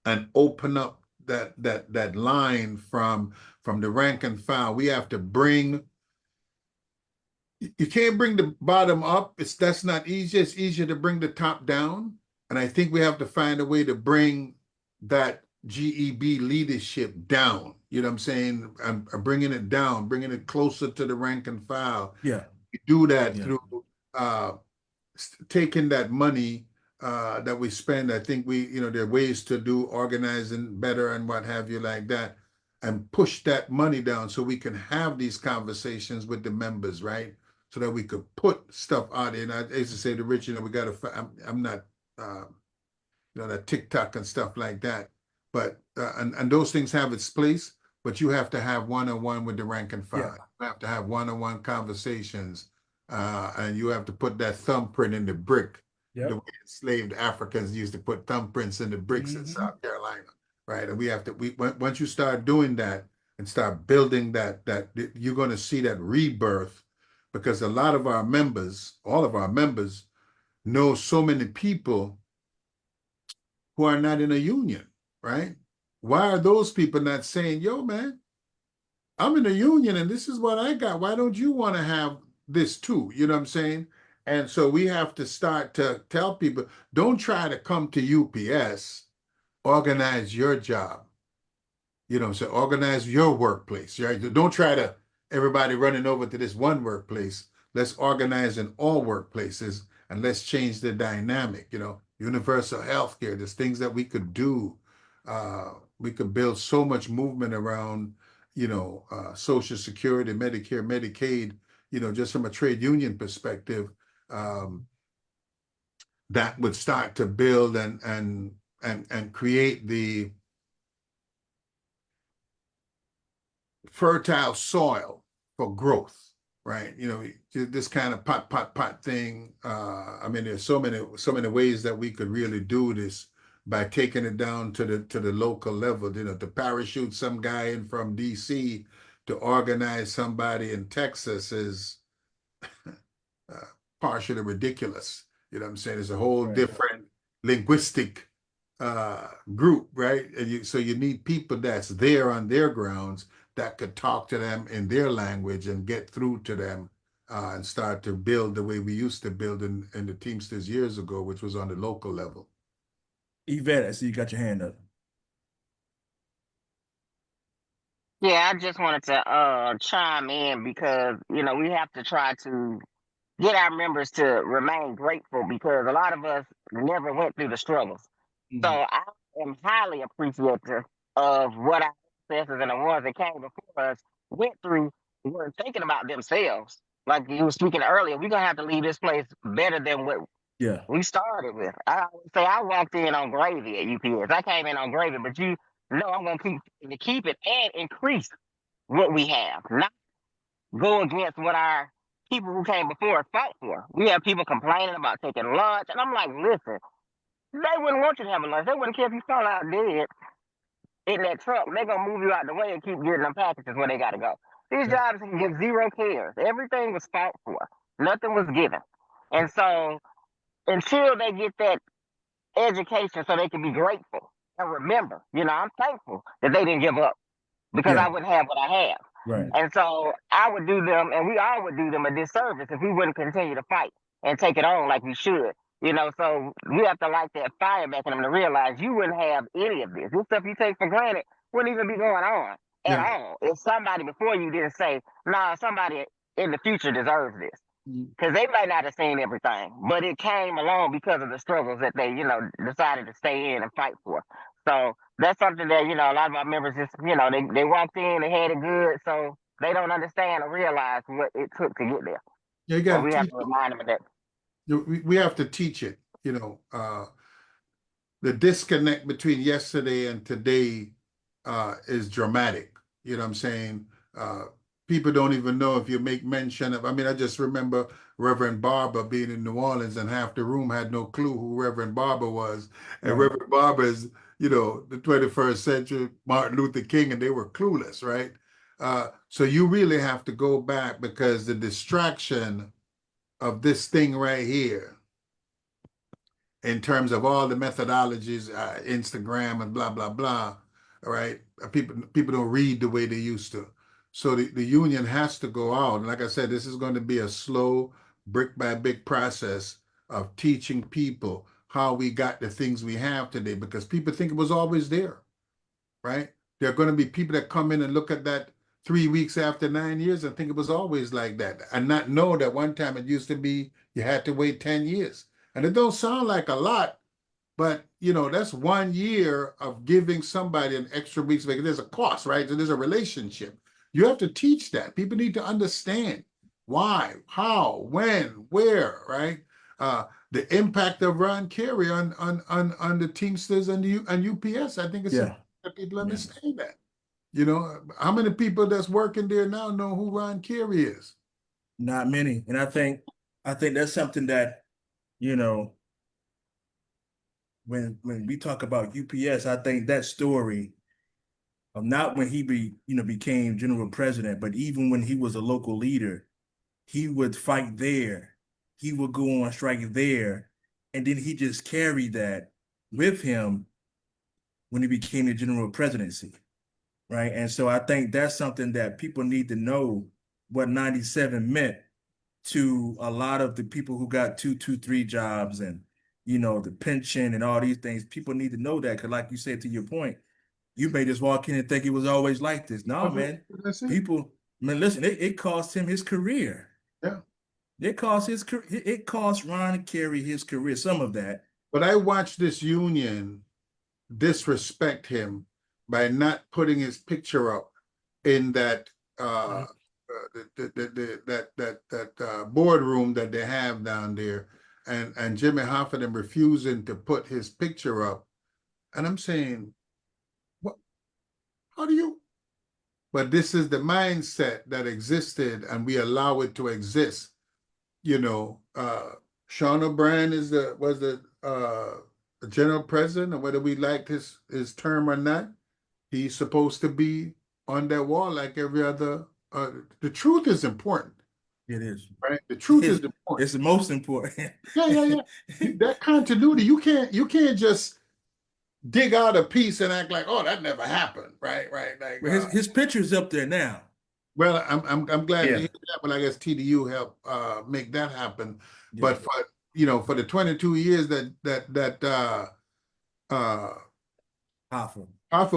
and open up that line from the rank and file. We have to bring. You can't bring the bottom up. That's not easy. It's easier to bring the top down. And I think we have to find a way to bring that GEB leadership down. You know what I'm saying? I'm bringing it down, bringing it closer to the rank and file. Yeah. We do that Yeah. through taking that money that we spend. I think there are ways to do organizing better and what have you like that, and push that money down so we can have these conversations with the members, right? So that we could put stuff out there. And I used to say to Rich, we got to, I'm not, that TikTok and stuff like that. But, and those things have its place, but you have to have one-on-one with the rank and file. Yeah. You have to have one-on-one conversations. And you have to put that thumbprint in the brick. Yep. The way enslaved Africans used to put thumbprints in the bricks in Mhm. South Carolina, right? And we have to, once you start doing that and start building that you're going to see that rebirth, because a lot of our members, all of our members, know so many people who are not in a union, right? Why are those people not saying, yo, man, I'm in a union and this is what I got. Why don't you want to have this too? You know what I'm saying? And so we have to start to tell people, don't try to come to UPS, organize your job. So organize your workplace, right? Don't try to everybody running over to this one workplace. Let's organize in all workplaces and let's change the dynamic. Universal health care, there's things that we could do. We could build so much movement around, Social Security, Medicare, Medicaid, just from a trade union perspective, that would start to build and create the fertile soil for growth, right? This kind of pot thing. I mean, there's so many ways that we could really do this by taking it down to the local level. To parachute some guy in from DC to organize somebody in Texas is partially ridiculous. You know what I'm saying? It's a whole Right. different linguistic group, right? And so you need people that's there on their grounds that could talk to them in their language and get through to them and start to build the way we used to build in the Teamsters years ago, which was on the local level. Yvette, I see you got your hand up. Yeah, I just wanted to chime in because we have to try to get our members to remain grateful because a lot of us never went through the struggles. So I am highly appreciative of what our ancestors and the ones that came before us went through, were thinking about themselves. Like you were speaking earlier, we're gonna have to leave this place better than what Yeah. we started with. I always say I walked in on gravy at UPS. I came in on gravy, but I'm gonna keep it and increase what we have, not go against what our people who came before us fought for. We have people complaining about taking lunch, and I'm like, listen, they wouldn't want you to have a lunch. They wouldn't care if you fall out dead in that truck. They're gonna move you out the way and keep getting them packages where they gotta go. These jobs can get zero cares. Everything was fought for. Nothing was given. And so until they get that education so they can be grateful and remember, I'm thankful that they didn't give up because Yeah. I wouldn't have what I have. Right. And so I would do them, and we all would do them a disservice if we wouldn't continue to fight and take it on like we should. So we have to light that fire back in them to realize you wouldn't have any of this. This stuff you take for granted wouldn't even be going on at all if somebody before you didn't say, nah, somebody in the future deserves this. Because they might not have seen everything, but it came along because of the struggles that they, decided to stay in and fight for. So that's something that, a lot of our members just, they walked in, they had it good, so they don't understand or realize what it took to get there. You So got we have to remind them of that. we have to teach it. The disconnect between yesterday and today is dramatic. You know what I'm saying? People don't even know if you make mention of, I just remember Reverend Barber being in New Orleans and half the room had no clue who Reverend Barber was. And Right. Reverend Barber is, the 21st century Martin Luther King, and they were clueless, right? So you really have to go back because the distraction of this thing right here, in terms of all the methodologies, Instagram and blah, blah, blah, all right? People don't read the way they used to. So the union has to go out. And like I said, this is going to be a slow, brick by brick process of teaching people how we got the things we have today, because people think it was always there, right? There are going to be people that come in and look at that 3 weeks after 9 years and think it was always like that, and not know that one time it used to be you had to wait 10 years. And it don't sound like a lot, but that's 1 year of giving somebody an extra week's vacation. There's a cost, right? So there's a relationship. You have to teach that. People need to understand why, how, when, where, right? The impact of Ron Carey on the Teamsters and UPS. I think it's important that people understand that. How many people that's working there now know who Ron Carey is? Not many. And I think that's something that, when we talk about UPS, I think that story of not when he became general president, but even when he was a local leader, he would fight there. He would go on strike there. And then he just carried that with him when he became the general presidency. Right. And so I think that's something that people need to know what 97 meant to a lot of the people who got 223 jobs and, the pension and all these things. People need to know that. Because like you said, to your point, you may just walk in and think it was always like this. No, man. People, listen, it cost him his career. Yeah. It cost Ron Carey his career, some of that. But I watched this union disrespect him by not putting his picture up in that that boardroom that they have down there, and Jimmy Hoffa them refusing to put his picture up. And I'm saying, what? How do you? But this is the mindset that existed, and we allow it to exist. You know, Sean O'Brien was the general president, and whether we liked his term or not, he's supposed to be on that wall like every other. The truth is important, It is. right? The truth is important. It's the most important. Yeah. That continuity, you can't just dig out a piece and act like, oh, that never happened, right? Like His picture's up there now. well, I'm glad Yeah. to hear that, but I guess TDU helped make that happen. Yeah. But for the 22 years that Hoffa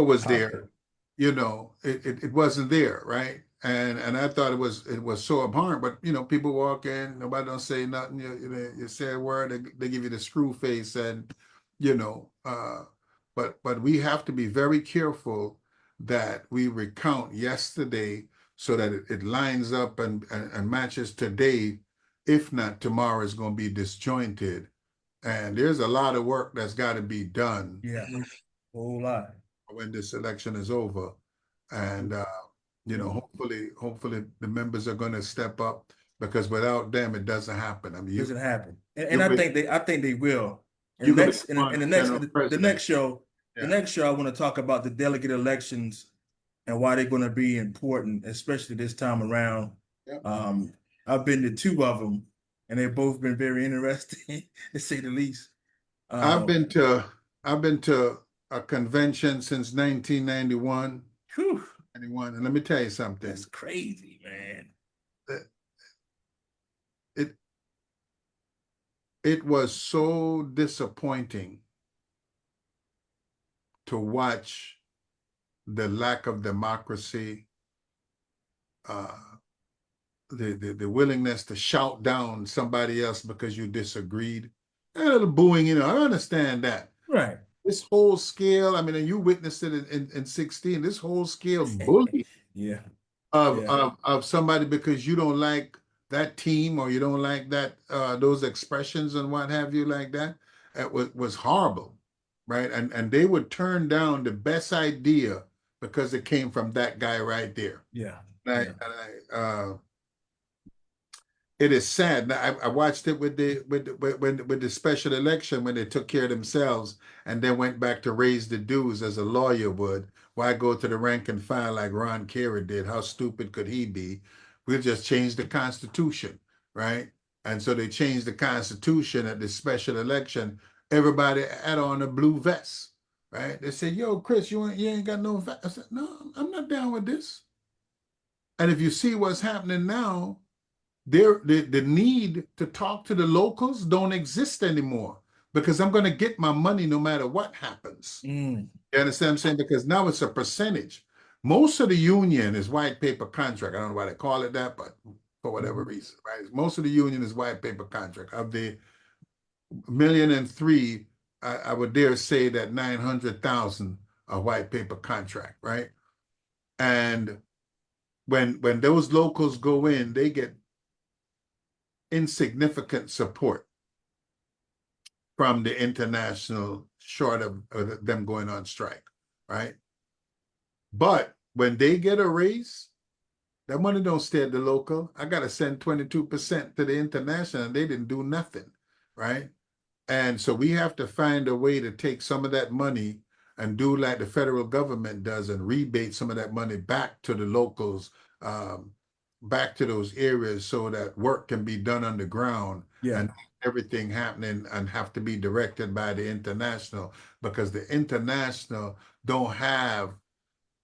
was there, it wasn't there, right? And I thought it was so abhorrent. But people walk in, nobody don't say nothing. You say a word, they give you the screw face, and but we have to be very careful that we recount yesterday so that it lines up and matches today. If not, tomorrow is going to be disjointed. And there's a lot of work that's got to be done. Yeah, a whole lot. When this election is over. And, hopefully the members are going to step up, because without them, it doesn't happen. I mean, Doesn't happen. And I think they will. In the next show, I want to talk about the delegate elections and why they're going to be important, especially this time around. Yep. I've been to 2 of them, and they've both been very interesting, to say the least. I've been to a convention since 1991. Whew, And let me tell you something. that's crazy, man. It was so disappointing to watch the lack of democracy, the willingness to shout down somebody else because you disagreed. A little booing, I understand that. Right. This whole scale, I mean, and you witnessed it in 16, this whole scale bullying Yeah. of somebody because you don't like that team, or you don't like that those expressions and what have you, like that. It was horrible, right? And they would turn down the best idea because it came from that guy right there. Yeah. It is sad. Now, I watched it with the special election when they took care of themselves and then went back to raise the dues as a lawyer would. Why go to the rank and file like Ron Carey did? How stupid could he be? We'll just change the Constitution, right? And so they changed the Constitution at the special election. Everybody had on a blue vest, right? They said, "Yo, Chris, you ain't got no vest." I said, "No, I'm not down with this." And if you see what's happening now, the need to talk to the locals don't exist anymore, because I'm going to get my money no matter what happens. You understand what I'm saying? Because now it's a percentage. Most of the union is white paper contract. I don't know why they call it that, but for whatever reason, right? Most of the union is white paper contract. Of the 1,000,003, I would dare say that 900,000 are white paper contract, right? And when those locals go in, they get insignificant support from the international, short of them going on strike, right? But when they get a raise, that money don't stay at the local. I got to send 22% to the international, and they didn't do nothing, right? And so we have to find a way to take some of that money and do like the federal government does and rebate some of that money back to the locals, back to those areas, so that work can be done on the ground. Yeah. And everything happening and have to be directed by the international, because the international don't have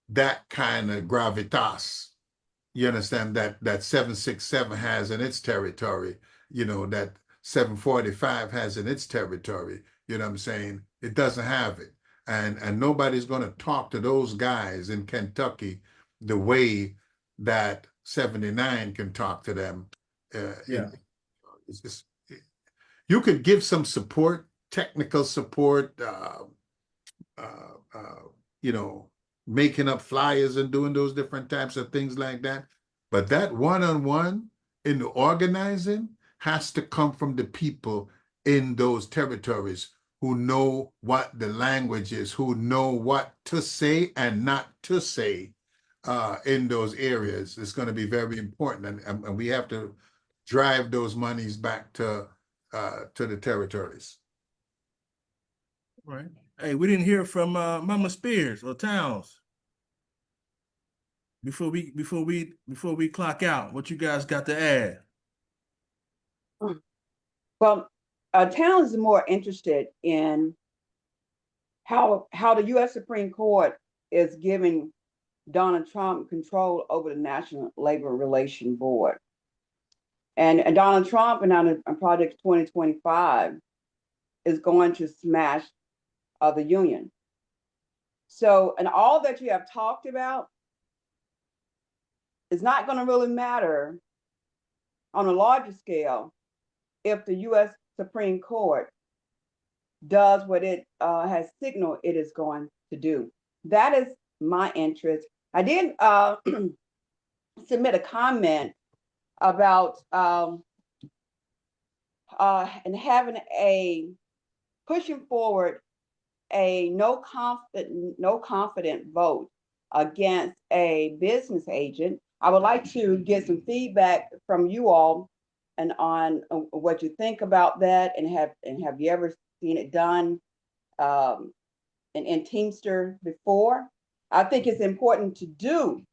that kind of gravitas. You understand, that 767 has in its territory, that 745 has in its territory. You know what I'm saying? It doesn't have it. And nobody's going to talk to those guys in Kentucky the way that 79 can talk to them. You could give some support, technical support, making up flyers and doing those different types of things like that. But that one-on-one in the organizing has to come from the people in those territories who know what the language is, who know what to say and not to say in those areas. It's going to be very important, and we have to drive those monies back to the territories. Right. Hey, we didn't hear from Mama Spears or Towns. Before we clock out, what you guys got to add? Well, Towns is more interested in how the U.S. Supreme Court is giving Donald Trump control over the National Labor Relations Board. And Donald Trump and on Project 2025 is going to smash the union. So, and all that you have talked about is not going to really matter on a larger scale if the U.S. Supreme Court does what it has signaled it is going to do. That is my interest. I did submit a comment about and having pushing forward a no confident vote against a business agent. I would like to get some feedback from you all and on what you think about that, and have you ever seen it done in Teamster before? I think it's important to do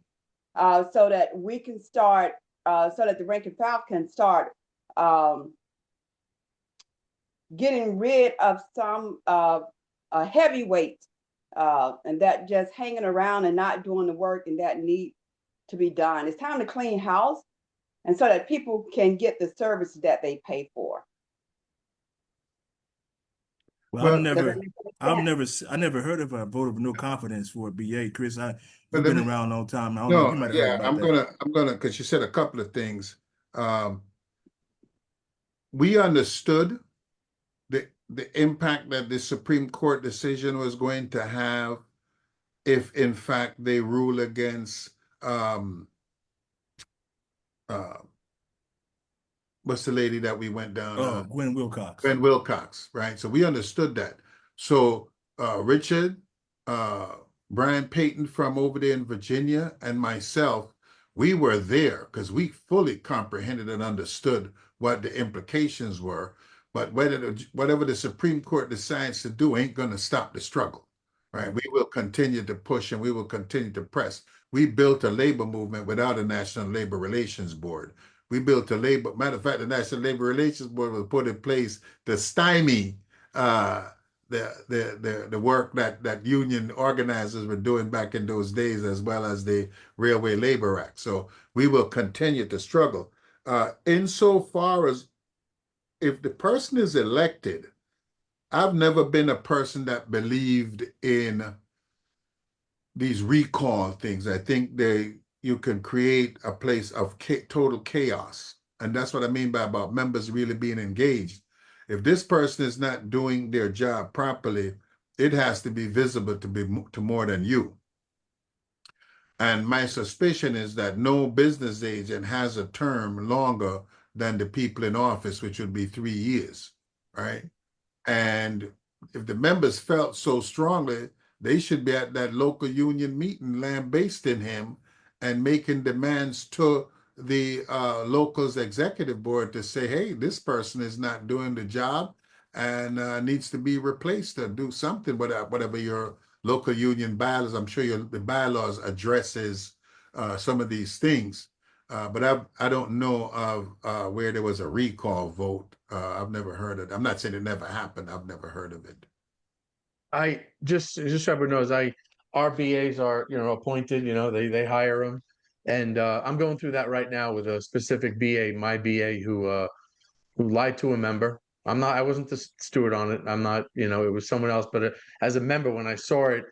so that we can start, so that the rank and file can start getting rid of some heavyweights and that just hanging around and not doing the work and that need to be done. It's time to clean house, and so that people can get the services that they pay for. Well, I never heard of a vote of no confidence for a BA, Chris. You've been around a long time. I don't know. You might have heard about that. I'm gonna, because you said a couple of things. We understood the impact that the Supreme Court decision was going to have if, in fact, they rule against what's the lady that we went down? Gwen Wilcox. Gwen Wilcox, right? So we understood that. So Richard, Brian Payton from over there in Virginia, and myself, we were there because we fully comprehended and understood what the implications were. But whatever the Supreme Court decides to do ain't going to stop the struggle, right? We will continue to push and we will continue to press. We built a labor movement without a National Labor Relations Board. We built matter of fact, the National Labor Relations Board was put in place to stymie the work that union organizers were doing back in those days, as well as the Railway Labor Act. So we will continue to struggle. Insofar as if the person is elected, I've never been a person that believed in these recall things. I think you can create a place of total chaos. And that's what I mean by about members really being engaged. If this person is not doing their job properly, it has to be visible to more than you. And my suspicion is that no business agent has a term longer than the people in office, which would be 3 years, right? And if the members felt so strongly, they should be at that local union meeting lambasting him and making demands to the local's executive board to say, hey, this person is not doing the job and needs to be replaced or do something with whatever your local union bylaws. I'm sure the bylaws addresses some of these things. But I don't know of where there was a recall vote. I've never heard of it. I'm not saying it never happened. I've never heard of it. I just so everyone knows, our BAs are, appointed, they hire them. And I'm going through that right now with a specific BA, my BA, who lied to a member. I wasn't the steward on it. I'm not, it was someone else. But as a member, when I saw it,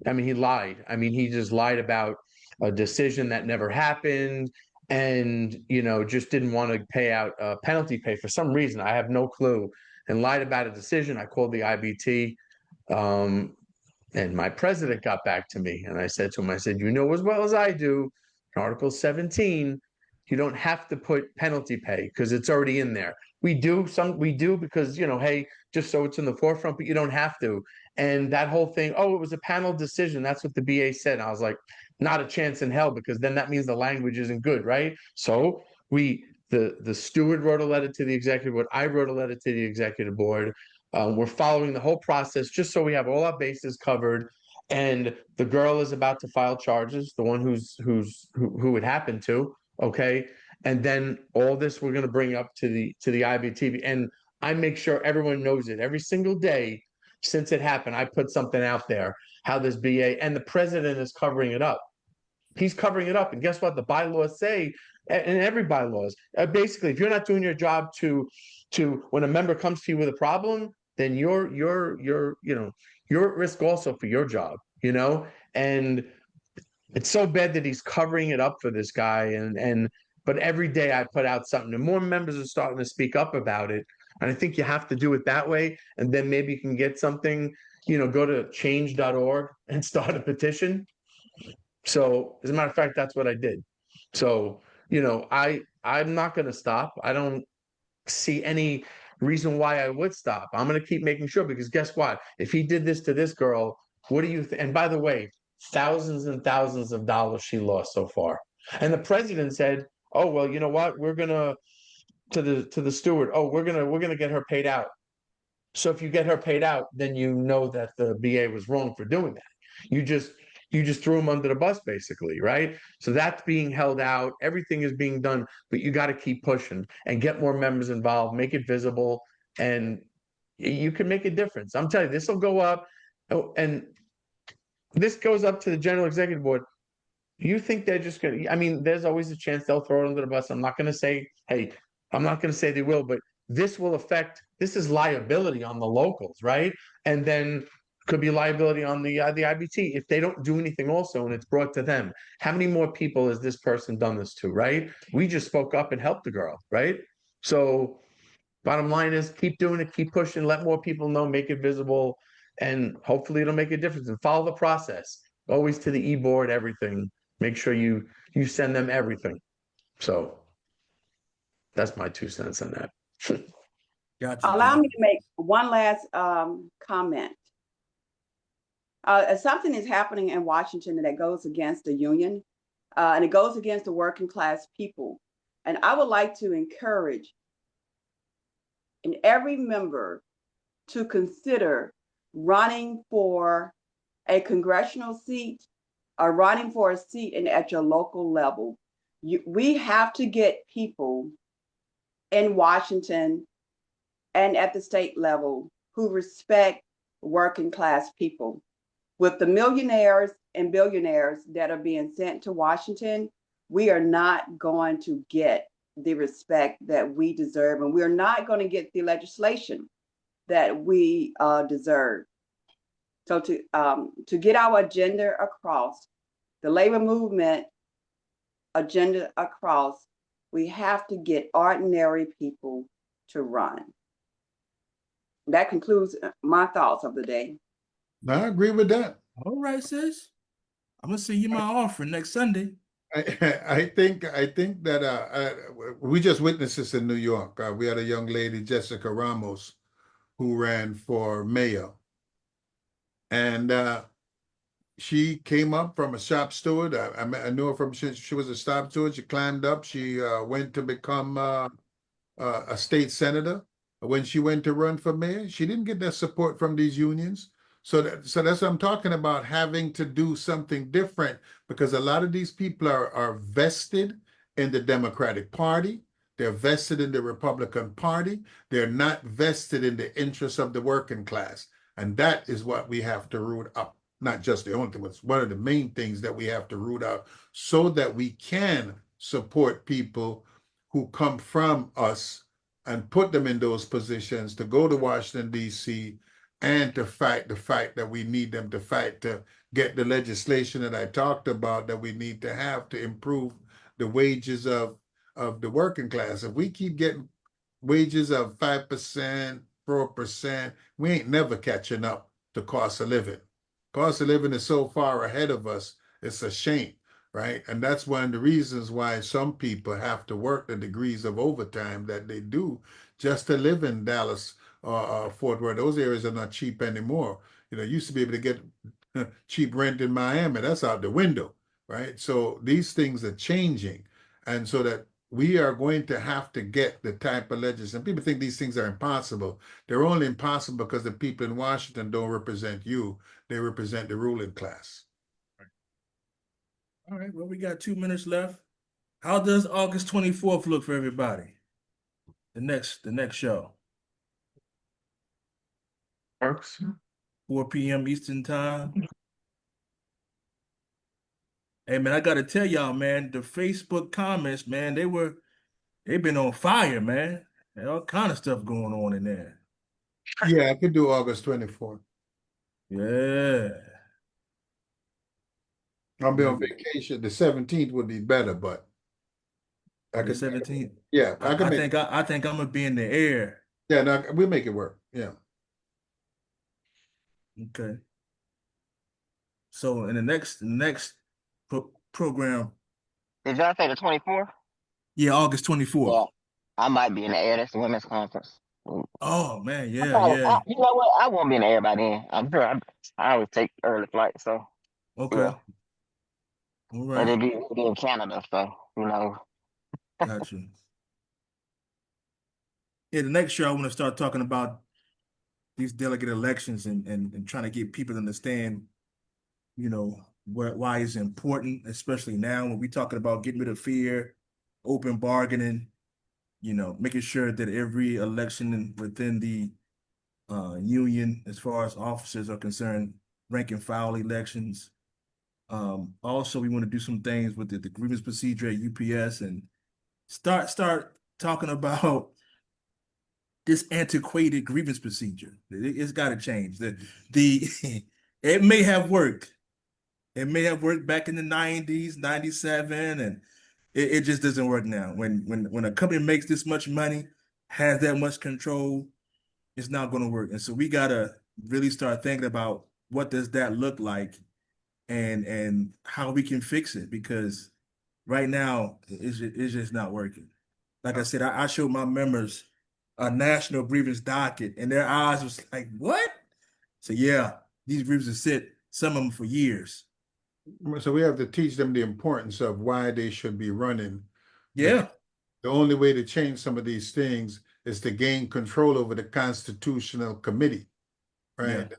I mean, he lied. I mean, he just lied about a decision that never happened, and, just didn't want to pay out penalty pay for some reason. I have no clue, and lied about a decision. I called the IBT. And my president got back to me, and I said to him, I said, as well as I do, in Article 17, you don't have to put penalty pay because it's already in there. We do because, hey, just so it's in the forefront, but you don't have to. And that whole thing, oh, it was a panel decision. That's what the BA said. And I was like, not a chance in hell, because then that means the language isn't good, right? So the steward wrote a letter to the executive board. I wrote a letter to the executive board. We're following the whole process just so we have all our bases covered. And the girl is about to file charges, the one who it happened to. Okay. And then all this we're going to bring up to the IBTV, and I make sure everyone knows it every single day since it happened. I put something out there how this BA, and the president is covering it up. He's covering it up, and guess what? The bylaws say, and every bylaws, basically, if you're not doing your job to when a member comes to you with a problem, then you're at risk also for your job, and it's so bad that he's covering it up for this guy, but every day I put out something, and more members are starting to speak up about it. And I think you have to do it that way. And then maybe you can get something, go to change.org and start a petition. So as a matter of fact, that's what I did. So, I'm not going to stop. I don't see any reason why I would stop. I'm going to keep making sure, because guess what? If he did this to this girl, what do you think? And by the way, thousands and thousands of dollars she lost so far. And the president said, oh, well, you know what? We're going to the steward. Oh, we're going to get her paid out. So if you get her paid out, then you know that the BA was wrong for doing that. You just threw him under the bus, basically, right? So that's being held out. Everything is being done, but you got to keep pushing and get more members involved, make it visible, and you can make a difference. I'm telling you, this will go up. Oh, and this goes up to the general executive board. You think they're just going to, I mean, there's always a chance they'll throw it under the bus. I'm not going to say, hey, I'm not going to say they will, but this is liability on the locals, right? And then could be liability on the IBT if they don't do anything also, and it's brought to them. How many more people has this person done this to, right? We just spoke up and helped the girl, right? So bottom line is keep doing it, keep pushing, let more people know, make it visible, and hopefully it'll make a difference. And follow the process. Always to the e-board, everything. Make sure you send them everything. So that's my 2 cents on that. Gotcha. Allow me to make one last comment. Something is happening in Washington that goes against the union, and it goes against the working class people. And I would like to encourage every member to consider running for a congressional seat or running for a seat at your local level. We have to get people in Washington and at the state level who respect working class people. With the millionaires and billionaires that are being sent to Washington, we are not going to get the respect that we deserve, and we're not going to get the legislation that we deserve. So to get our agenda across, the labor movement agenda across, we have to get ordinary people to run. That concludes my thoughts of the day. I agree with that. All right, sis. I'm gonna send you my offering next Sunday. I think that we just witnessed this in New York. We had a young lady, Jessica Ramos, who ran for mayor, and she came up from a shop steward. I knew her from she was a shop steward. She climbed up. She went to become a state senator. When she went to run for mayor, she didn't get that support from these unions. So that's what I'm talking about, having to do something different, because a lot of these people are vested in the Democratic Party. They're vested in the Republican Party. They're not vested in the interests of the working class. And that is what we have to root up. Not just the only thing, but it's one of the main things that we have to root out so that we can support people who come from us and put them in those positions to go to Washington, D.C., and to fight the fight that we need them to fight to get the legislation that I talked about that we need to have to improve the wages of the working class. If we keep getting wages of 5%, 4%, we ain't never catching up to cost of living. Cost of living is so far ahead of us, it's a shame. right? And that's one of the reasons why some people have to work the degrees of overtime that they do just to live in Dallas or Fort Worth. Those areas are not cheap anymore. You know, used to be able to get cheap rent in Miami. That's out the window, right? So these things are changing. And so that we are going to have to get the type of legislation. People think these things are impossible. They're only impossible because the people in Washington don't represent you. They represent the ruling class. All right, well, we got 2 minutes left. How does August 24th look for everybody? The next show, Works. 4 p.m. Eastern time. Hey man, I gotta tell y'all, man, the Facebook comments, man, they've been on fire, man. And all kind of stuff going on in there. Yeah, I could do August 24th. Yeah. I'll be on vacation. The 17th would be better, but I The could, 17th. yeah, I can make, I think I'm gonna be in the air. yeah, no, we'll make it work. Yeah. Okay. So in the next program, Did y'all say the 24th? yeah, August 24th. Yeah, I might be in the air. That's the women's conference. Oh man, You yeah. know what? I won't be in the air by then. I'm sure. I always take early flight, so Okay. yeah. All But right. it'll be in Canada, so you know. Got you. Yeah, the next show I want to start talking about these delegate elections and trying to get people to understand, you know, why it's important, especially now when we're talking about getting rid of fear, open bargaining, you know, making sure that every election within the union, as far as officers are concerned, rank and file elections. Also, we want to do some things with the grievance procedure at UPS and start talking about this antiquated grievance procedure. It's got to change. The it may have worked. It may have worked back in the 90s, 97, and it just doesn't work now. When a company makes this much money, has that much control, it's not going to work. And so we gotta really start thinking about what does that look like and how we can fix it, because right now it's just not working. Like I said, I showed my members a national grievance docket, and their eyes was like, "What?" So yeah, these grievances sit, some of them for years. So we have to teach them the importance of why they should be running. Yeah, The only way to change some of these things is to gain control over the constitutional committee, right? Yeah.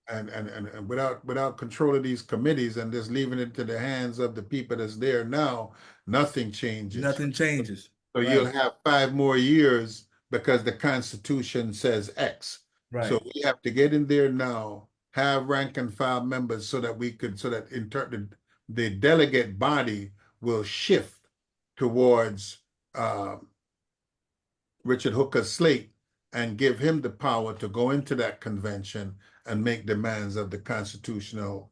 And without control of these committees and just leaving it to the hands of the people that's there now, nothing changes. Nothing changes. So Right. you'll have 5 more years because the Constitution says X. Right. So we have to get in there now, have rank and file members so that the delegate body will shift towards Richard Hooker's slate and give him the power to go into that convention and make demands of the constitutional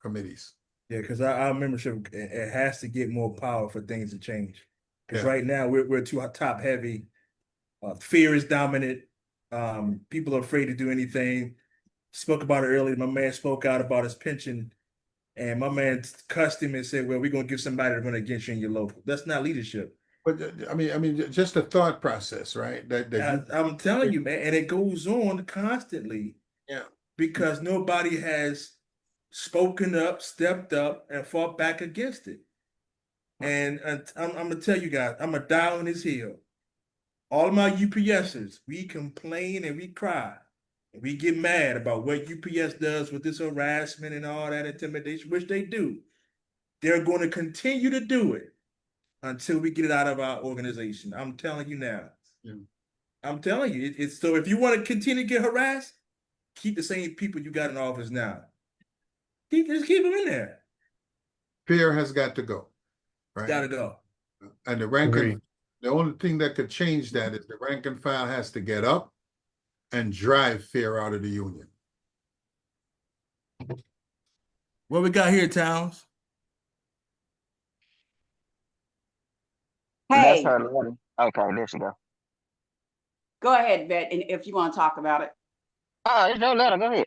committees. Yeah, because our membership, it has to get more power for things to change. Because Yeah. right now we're too top heavy. Fear is dominant. People are afraid to do anything. Spoke about it earlier. My man spoke out about his pension, and my man cussed him and said, "Well, we're gonna give somebody to run against you in your local." That's not leadership. But I mean, just a thought process, right? I'm telling you, man, and it goes on constantly. Yeah. Because nobody has spoken up, stepped up, and fought back against it. And I'm gonna tell you guys, I'm gonna die on this hill. All of my UPSers, we complain and we cry. And we get mad about what UPS does with this harassment and all that intimidation, which they do. They're going to continue to do it until we get it out of our organization. I'm telling you now. Yeah. I'm telling you. It's so if you want to continue to get harassed, keep the same people you got in office now. Just keep them in there. Fear has got to go, right? Gotta go. And Agreed. the only thing that could change that is the rank and file has to get up and drive fear out of the union. What we got here, Towns? That's Hey, her letter. Okay, there she go. go ahead, Bet, and if you want to talk about it. Oh, it's your letter. Go ahead.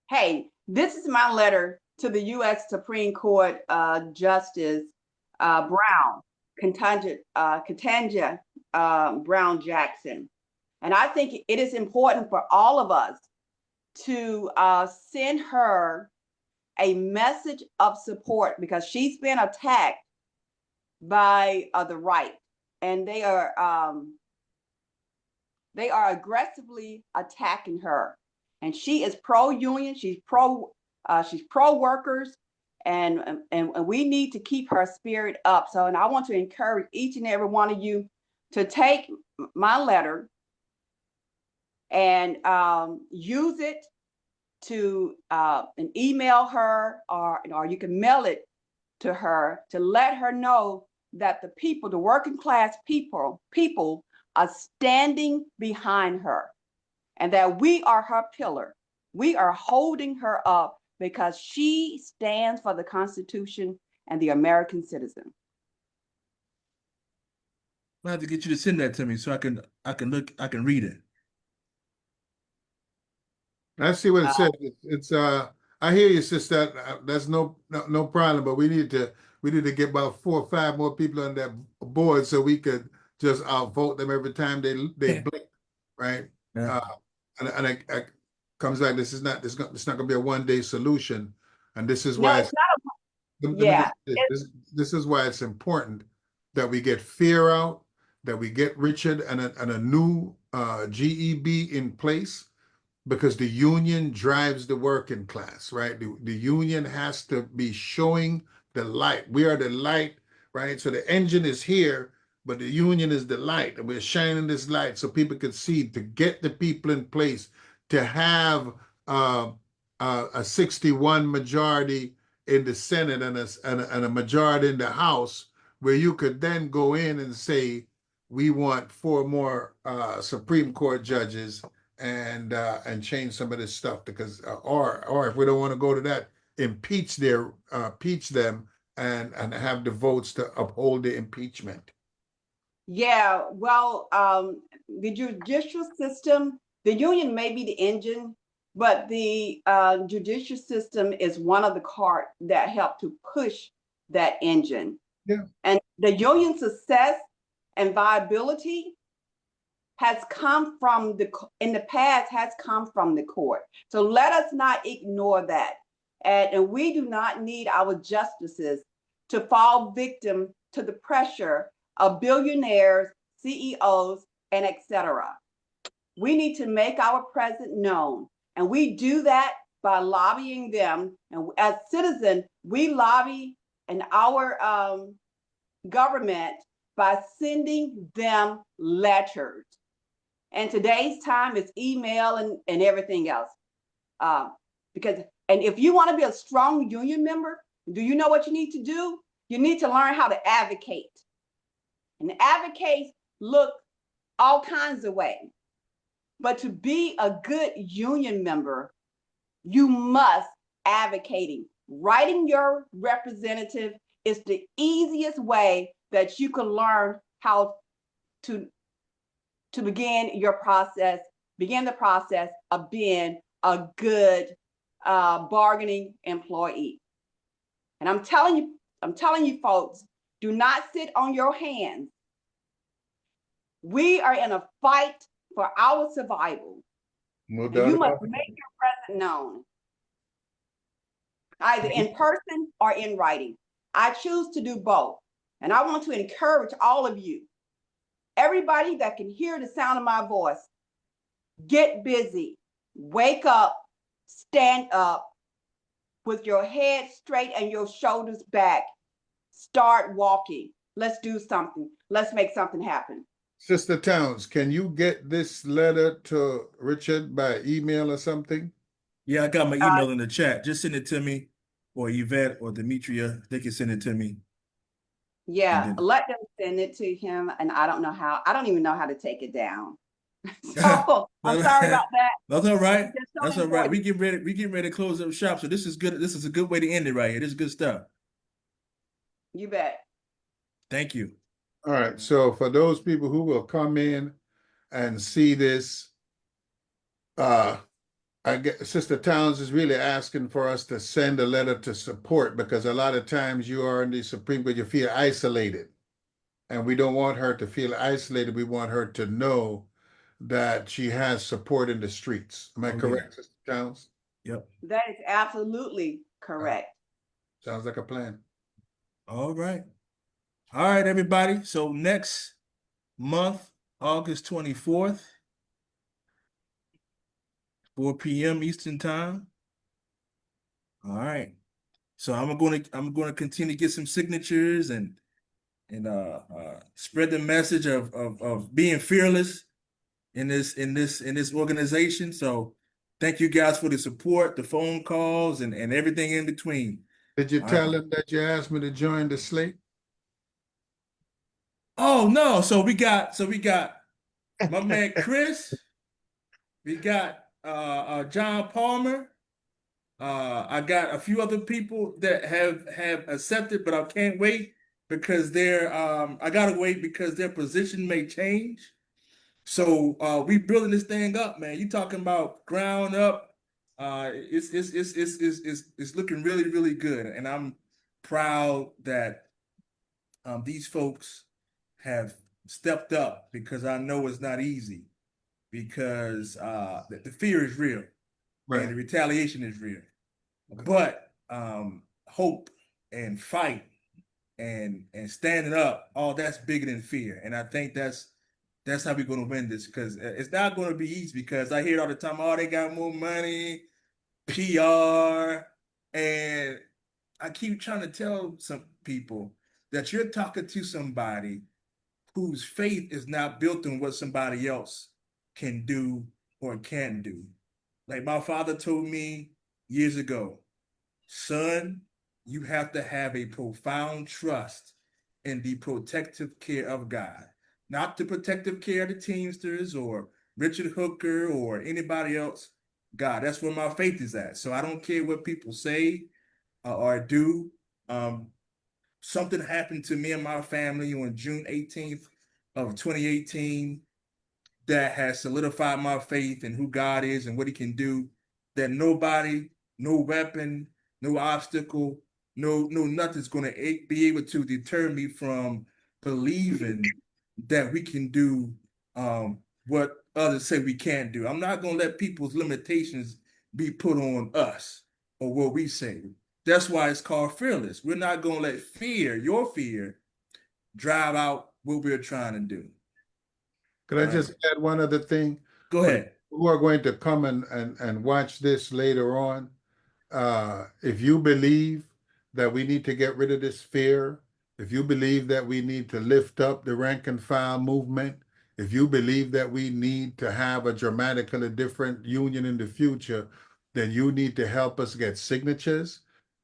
Hey, this is my letter to the U.S. Supreme Court Justice Brown, Ketanji Brown Jackson. And I think it is important for all of us to send her a message of support, because she's been attacked by the right, and they are aggressively attacking her. And she is pro-union, she's pro-workers, and we need to keep her spirit up. So, and I want to encourage each and every one of you to take my letter and use it to and email her, or you can mail it to her to let her know that the people, the working class people are standing behind her, and that we are her pillar. We are holding her up because she stands for the Constitution and the American citizen. I have to get you to send that to me so I can read it. I see what it says. It's I hear you, sister. That's no problem. But we need to get about 4 or 5 more people on that board so we could just outvote them every time they blink, right? Yeah. And it comes back. It's not going to be a one-day solution, and this is No, why it's not. Yeah. This is why it's important that we get fear out, that we get Richard and a new GEB in place, because the union drives the working class, right? The union has to be showing the light. We are the light, right? So the engine is here, but the union is the light, and we're shining this light so people can see, to get the people in place, to have a 61 majority in the Senate and a majority in the House, where you could then go in and say, we want 4 more Supreme Court judges, and change some of this stuff, because or if we don't want to go to that, impeach them and have the votes to uphold the impeachment. Yeah, well, the judicial system, the union may be the engine, but the judicial system is one of the carts that help to push that engine. Yeah. And the union success and viability has come from in the past has come from the court. So let us not ignore that. And we do not need our justices to fall victim to the pressure of billionaires, CEOs, and etc. We need to make our presence known, and we do that by lobbying them. And as citizens, we lobby in our government by sending them letters. And today's time is email and everything else. And if you want to be a strong union member, do you know what you need to do? You need to learn how to advocate. And advocates look all kinds of ways. But to be a good union member, you must advocating. Writing your representative is the easiest way that you can learn how to begin the process of being a good bargaining employee. And I'm telling you folks, do not sit on your hands. We are in a fight for our survival. No And doubt you about must make your presence known, either in person or in writing. I choose to do both. And I want to encourage all of you, everybody that can hear the sound of my voice, get busy, wake up, stand up with your head straight and your shoulders back. Start walking. Let's do something. Let's make something happen. Sister Towns, can you get this letter to Richard by email or something? Yeah, I got my email in the chat. Just send it to me, or Yvette or Demetria. They can send it to me. Yeah, let them send it to him. And I don't even know how to take it down. So I'm sorry about that. That's all right. Just so That's all right. important. We get ready to close up shop. So this is good. This is a good way to end it right here. This is good stuff. You bet. Thank you. All right. So for those people who will come in and see this, I get Sister Towns is really asking for us to send a letter to support because a lot of times you are in the Supreme Court, you feel isolated. And we don't want her to feel isolated. We want her to know that she has support in the streets. Am I Oh, yeah. correct, Sister Towns? Yep. That is absolutely correct. Sounds like a plan. All right. All right, everybody. So next month, August 24th, 4 p.m. Eastern time. All right. So I'm gonna continue to get some signatures and spread the message of being fearless in this organization. So thank you guys for the support, the phone calls, and everything in between. Did you All tell right. him that you asked me to join the slate? Oh no, so we got my man Chris, we got John Palmer. I got a few other people that have accepted, but I can't wait because I gotta wait because their position may change. So we building this thing up, man. You talking about ground up. It's looking really, really good. And I'm proud that these folks have stepped up because I know it's not easy because the fear is real and the retaliation is real. But hope and fight and standing up, all that's bigger than fear. And I think that's how we're going to win this because it's not going to be easy because I hear it all the time, oh, they got more money, PR, and I keep trying to tell some people that you're talking to somebody whose faith is not built on what somebody else can do or can do. Like my father told me years ago, son, you have to have a profound trust in the protective care of God, not the protective care of the Teamsters or Richard Hooker or anybody else. God, that's where my faith is at. So I don't care what people say or do. Something happened to me and my family on June 18th of 2018 that has solidified my faith in who God is and what he can do, that nobody, no weapon, no obstacle, no nothing's going to be able to deter me from believing that we can do what others say we can't do. I'm not going to let people's limitations be put on us or what we say. That's why it's called fearless. We're not going to let fear, your fear, drive out what we're trying to do. Could I just add one other thing? Go ahead. Who are going to come and watch this later on? If you believe that we need to get rid of this fear, if you believe that we need to lift up the rank and file movement, if you believe that we need to have a dramatically different union in the future, then you need to help us get signatures.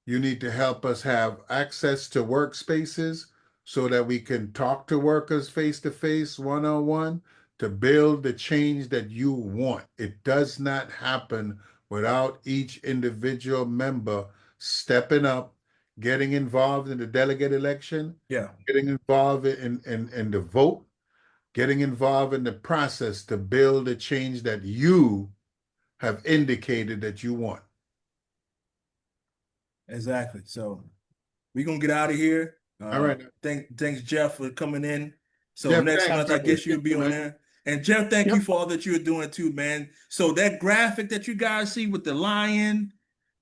You need to help us have access to workspaces so that we can talk to workers face to face, one-on-one, to build the change that you want. It does not happen without each individual member stepping up, getting involved in the delegate election, getting involved in the vote, getting involved in the process to build the change that you have indicated that you want. Exactly. So we're going to get out of here. All right. Thanks, Jeff, for coming in. So Jeff, next thanks, month, I man. guess you'll be on Man. there. And Jeff, thank you for all that you're doing too, man. So that graphic that you guys see with the lion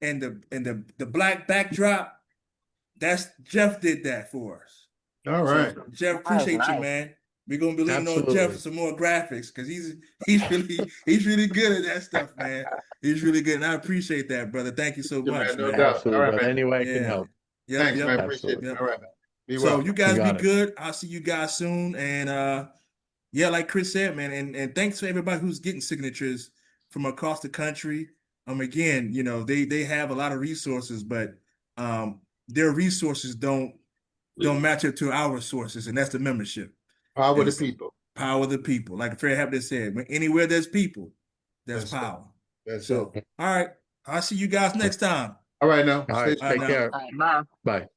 and the black backdrop, that's Jeff did that for us. All right. So, Jeff, appreciate Nice. you, man. We're gonna be leaning on Jeff Absolutely. for some more graphics because he's really good at that stuff, man. He's really good, and I appreciate that, brother. Thank you so Yeah, much, man, no man. doubt. Absolutely, All right, brother. man. Any way I can Yeah. help. Yep, Thanks, yep. man. Appreciate it. Absolutely. All right, man. Be So well. you guys You be got it. good. I'll see you guys soon. And yeah, like Chris said, man, and thanks to everybody who's getting signatures from across the country. Again, you know, they have a lot of resources, but their resources don't match up to our sources, and that's the membership. Power the It's people. power of the people. Like Fred Hampton said, anywhere there's people, there's That's it. power. That's So, it. all right. I'll see you guys next time. All right, now. All Stay right. All right, Take now. care. All right, bye. Bye.